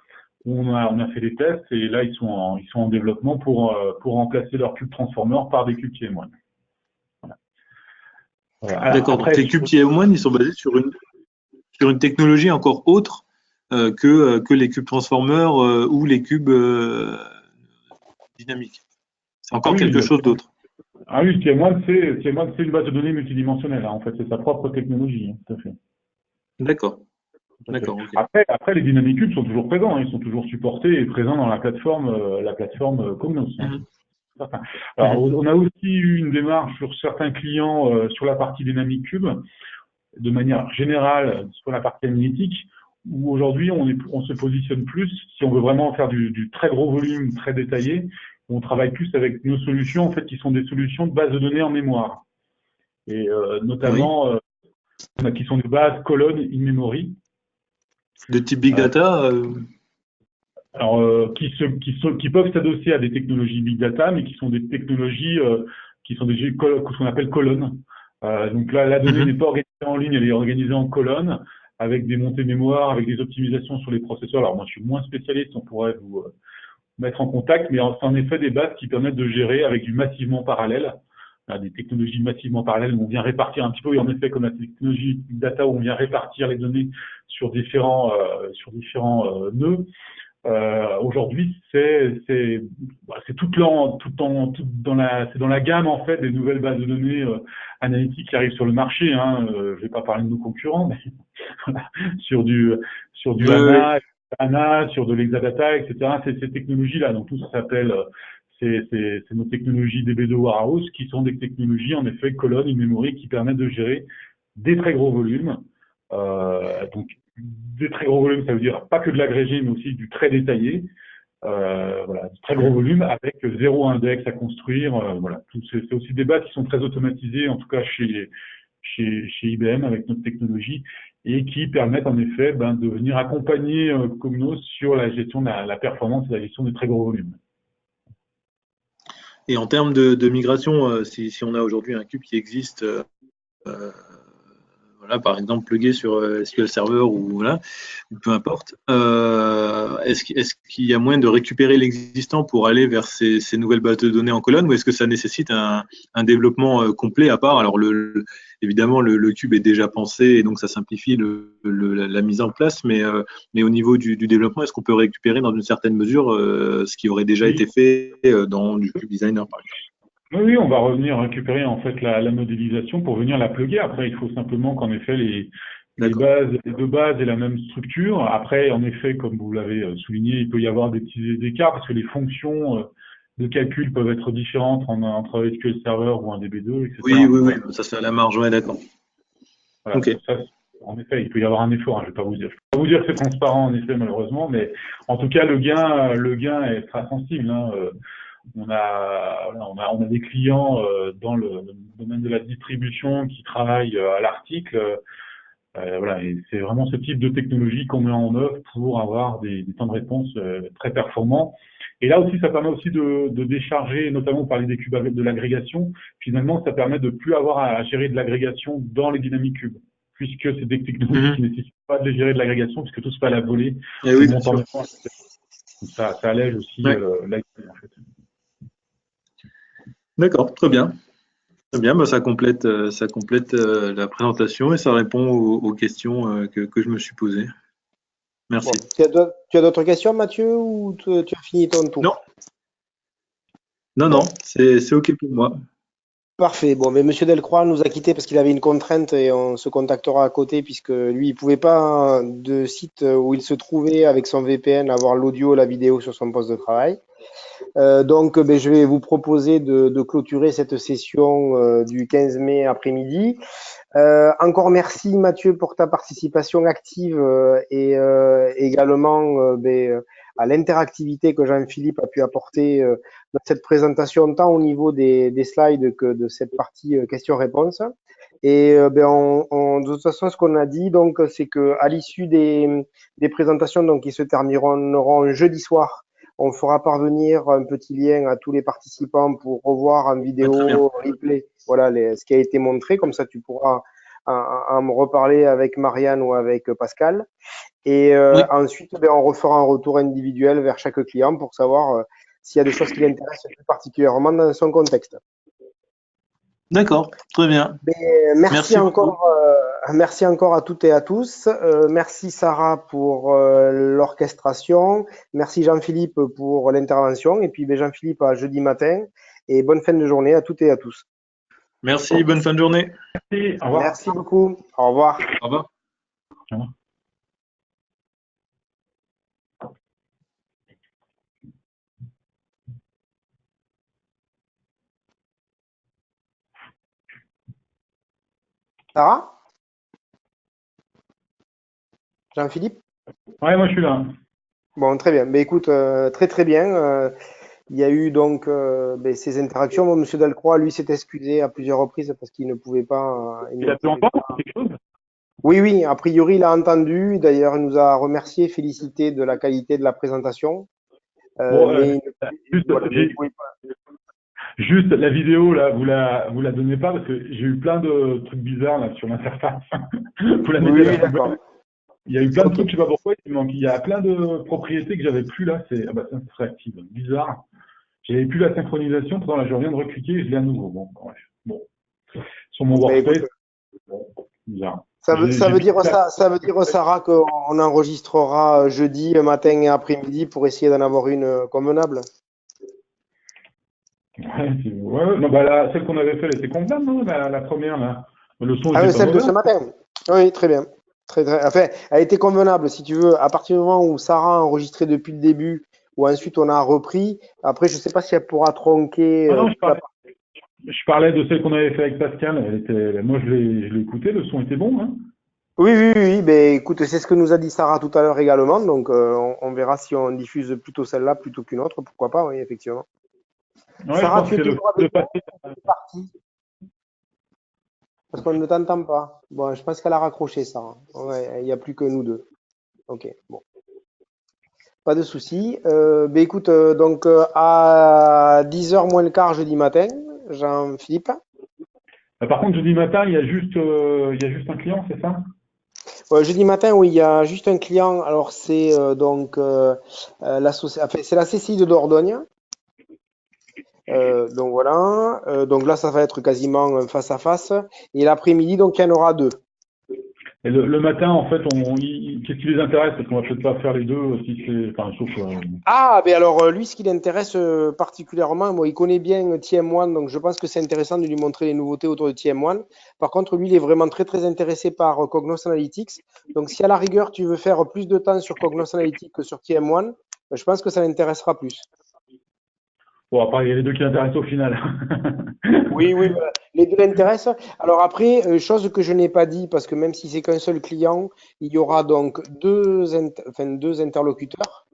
On a fait des tests et là ils sont en développement pour remplacer leurs cubes transformer par des cubes TM1. Voilà. D'accord. Donc les cubes TM1, ils sont basés sur une technologie encore autre que les cubes transformers ou les cubes dynamiques. C'est encore quelque chose d'autre. Ah oui, TM1, c'est une base de données multidimensionnelle. Hein, en fait, c'est sa propre technologie, hein, tout à fait. D'accord. D'accord. Okay. Après, les Dynamic Cubes sont toujours présents, hein, ils sont toujours supportés et présents dans la plateforme Cognos. Hein. Certains. Alors, on a aussi eu une démarche sur certains clients sur la partie Dynamic Cube, de manière générale sur la partie analytique, où aujourd'hui on se positionne plus, si on veut vraiment faire du très gros volume, très détaillé, on travaille plus avec nos solutions, en fait, qui sont des solutions de base de données en mémoire. Et notamment, qui sont des bases colonnes in-memory. De type Big Data Alors, qui peuvent s'adosser à des technologies Big Data, mais qui sont des technologies qui sont ce qu'on appelle colonnes. Donc là, la donnée n'est pas organisée en ligne, elle est organisée en colonnes, avec des montées mémoire, avec des optimisations sur les processeurs. Alors moi, je suis moins spécialiste, on pourrait vous mettre en contact, mais c'est en effet des bases qui permettent de gérer avec du massivement parallèle, des technologies massivement parallèles où on vient répartir un petit peu, et en effet, comme la technologie Big Data, où on vient répartir les données sur différents nœuds. Aujourd'hui, c'est dans la gamme en fait des nouvelles bases de données analytiques qui arrivent sur le marché. Je vais pas parler de nos concurrents, mais voilà, sur du ANA, sur de l'Exadata, etc. C'est ces technologies-là. Donc tout ça s'appelle c'est nos technologies DB2 Warehouse, qui sont des technologies en effet colonnes et memory qui permettent de gérer des très gros volumes. Donc des très gros volumes, ça veut dire pas que de l'agrégé, mais aussi du très détaillé. Voilà, du très gros volume avec zéro index à construire. Voilà, c'est aussi des bases qui sont très automatisées, en tout cas chez IBM avec notre technologie, et qui permettent en effet de venir accompagner Cognos sur la gestion de la performance et la gestion des très gros volumes. Et en termes de migration, si on a aujourd'hui un cube qui existe, voilà, par exemple plugué sur SQL Server ou peu importe, est-ce qu'il y a moyen de récupérer l'existant pour aller vers ces nouvelles bases de données en colonne, ou est-ce que ça nécessite un développement complet à part? Alors évidemment le cube est déjà pensé et donc ça simplifie la mise en place, mais au niveau du développement, est-ce qu'on peut récupérer dans une certaine mesure ce qui aurait déjà été fait dans du Cube Designer par exemple? Oui, on va revenir récupérer en fait la modélisation pour venir la plugger. Après, il faut simplement qu'en effet les deux bases aient la même structure. Après, en effet, comme vous l'avez souligné, il peut y avoir des petits écarts parce que les fonctions de calcul peuvent être différentes entre SQL Server ou un DB2, etc. Oui, ça se fait à la marge, ouais, d'accord. Voilà, Okay. ça, en effet, il peut y avoir un effort. Je vais pas vous dire. Je peux pas vous dire que c'est transparent en effet, malheureusement, mais en tout cas, le gain est très sensible. On a des clients dans le domaine de la distribution qui travaillent à l'article. Voilà, et c'est vraiment ce type de technologie qu'on met en œuvre pour avoir des temps de réponse très performants. Et là aussi, ça permet aussi de décharger, notamment par des cubes avec de l'agrégation. Finalement, ça permet de plus avoir à gérer de l'agrégation dans les dynamiques cubes, puisque c'est des technologies qui ne nécessitent pas de gérer de l'agrégation, puisque tout se fait à la volée. Oui, bien sûr. Ça allège aussi l'AI, en fait. D'accord, très bien. Très bien, ça complète la présentation et ça répond aux questions que je me suis posées. Merci. Bon, tu as d'autres questions, Mathieu, ou tu as fini ton tour? Non, c'est OK pour moi. Parfait. Bon, mais Monsieur Delcroix nous a quittés parce qu'il avait une contrainte et on se contactera à côté puisque lui, il pouvait pas de site où il se trouvait avec son VPN avoir l'audio, la vidéo sur son poste de travail. Donc, je vais vous proposer de clôturer cette session du 15 mai après-midi. Encore merci Mathieu pour ta participation active et également à l'interactivité que Jean-Philippe a pu apporter dans cette présentation, tant au niveau des slides que de cette partie questions-réponses. Et de toute façon, ce qu'on a dit, donc, c'est que à l'issue des présentations, donc, qui se termineront jeudi soir, on fera parvenir un petit lien à tous les participants pour revoir en vidéo replay, voilà, ce qui a été montré. Comme ça, tu pourras en me reparler avec Marianne ou avec Pascal. Et ensuite, on refera un retour individuel vers chaque client pour savoir s'il y a des choses qui l'intéressent plus particulièrement dans son contexte. D'accord, très bien. Merci encore à toutes et à tous. Merci Sarah pour l'orchestration. Merci Jean-Philippe pour l'intervention. Et puis Jean-Philippe à jeudi matin. Et bonne fin de journée à toutes et à tous. Merci, bonne fin de journée. Merci, au revoir. Merci beaucoup. Au revoir. Au revoir. Au revoir. Sarah? Jean-Philippe? Ouais, moi je suis là. Bon, très bien. Ben, écoute, très très bien. Il y a eu donc ces interactions. Bon, Monsieur Delcroix, lui, s'est excusé à plusieurs reprises parce qu'il ne pouvait pas. Il a pu entendre quelque chose? Oui, oui, a priori, il a entendu. D'ailleurs, il nous a remercié, félicité de la qualité de la présentation. Bon, Mais juste, voilà, mais il ne pouvait pas. juste la vidéo, là, vous la donnez pas parce que j'ai eu plein de trucs bizarres là sur l'interface. Vous la mettez à Oui, la oui, d'accord. poubelle. Il y a eu plein de Ok. trucs, je sais pas pourquoi, il manque. Il y a plein de propriétés que j'avais plus là. C'est, ah bah, ça serait active. Bizarre. J'avais plus la synchronisation. Pourtant, là, je reviens de recliquer et je l'ai à nouveau. Bon, bref. Bon. Sur mon Ben, écoute, workspace, bon, bizarre. ça veut, ça J'ai veut mis dire la- ça, ça veut dire, Sarah, qu'on enregistrera jeudi matin et après-midi pour essayer d'en avoir une convenable. Ouais, ouais, non, bah, celle qu'on avait fait, elle était convenable, non? La première, là. Le son Ah était oui, pas celle de mauvais. ce matin. Oui, très bien. Très, très. Enfin, elle était convenable, si tu veux. À partir du moment où Sarah a enregistré depuis le début, ou ensuite on a repris. Après, je ne sais pas si elle pourra tronquer Ah non, toute la partie. je parlais de celle qu'on avait fait avec Pascal. Elle était, moi, je l'ai écouté. Le son était bon, hein. Oui, oui, oui, oui. Ben, écoute, c'est ce que nous a dit Sarah tout à l'heure également. Donc, on verra si on diffuse plutôt celle-là plutôt qu'une autre. Pourquoi pas, oui, effectivement. Ouais, je Sarah, pense tu que es c'est le toujours fait de avec nous? passer. Tu es partie? Parce qu'on ne t'entend pas. Bon, je pense qu'elle a raccroché, Sarah. Ouais, il n'y a plus que nous deux. Ok, bon. Pas de souci. Ben écoute, donc à 10h moins le quart jeudi matin, Jean-Philippe. Par contre, jeudi matin, il y a juste un client, c'est ça? Jeudi matin, oui, il y a juste un client. Alors c'est donc enfin, c'est la CCI de Dordogne. Donc voilà. Donc là, ça va être quasiment un face à face. Et l'après-midi, donc il y en aura deux. Et le matin, en fait, qu'est-ce qui les intéresse? Parce qu'on va peut-être pas faire les deux si c'est, enfin, sauf, Ah, ben alors lui, ce qui l'intéresse particulièrement, moi, il connaît bien TM1, donc je pense que c'est intéressant de lui montrer les nouveautés autour de TM1. Par contre, lui, il est vraiment très très intéressé par Cognos Analytics. Donc si à la rigueur, tu veux faire plus de temps sur Cognos Analytics que sur TM1, je pense que ça l'intéressera plus. bon, après, il y a les deux qui l'intéressent au final. Oui, oui, voilà. Les deux l'intéressent. Alors après, chose que je n'ai pas dit, parce que même si c'est qu'un seul client, il y aura donc deux interlocuteurs.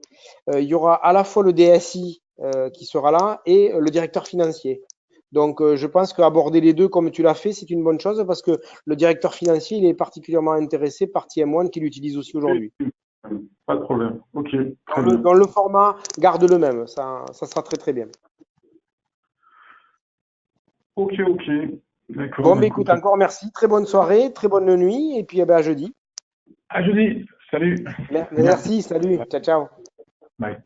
Il y aura à la fois le DSI qui sera là et le directeur financier. Donc, je pense qu'aborder les deux comme tu l'as fait, c'est une bonne chose parce que le directeur financier, il est particulièrement intéressé par TM1 qui l'utilise aussi aujourd'hui. Pas de problème. Ok, très Dans bien. dans le format, garde le même. Ça sera très très bien. Ok, ok. D'accord, Bon, bah ben écoute, écoute. encore merci. Très bonne soirée, très bonne nuit et puis eh ben, à jeudi. À jeudi. Salut. Merci. Merci, salut, ciao, ciao. Bye.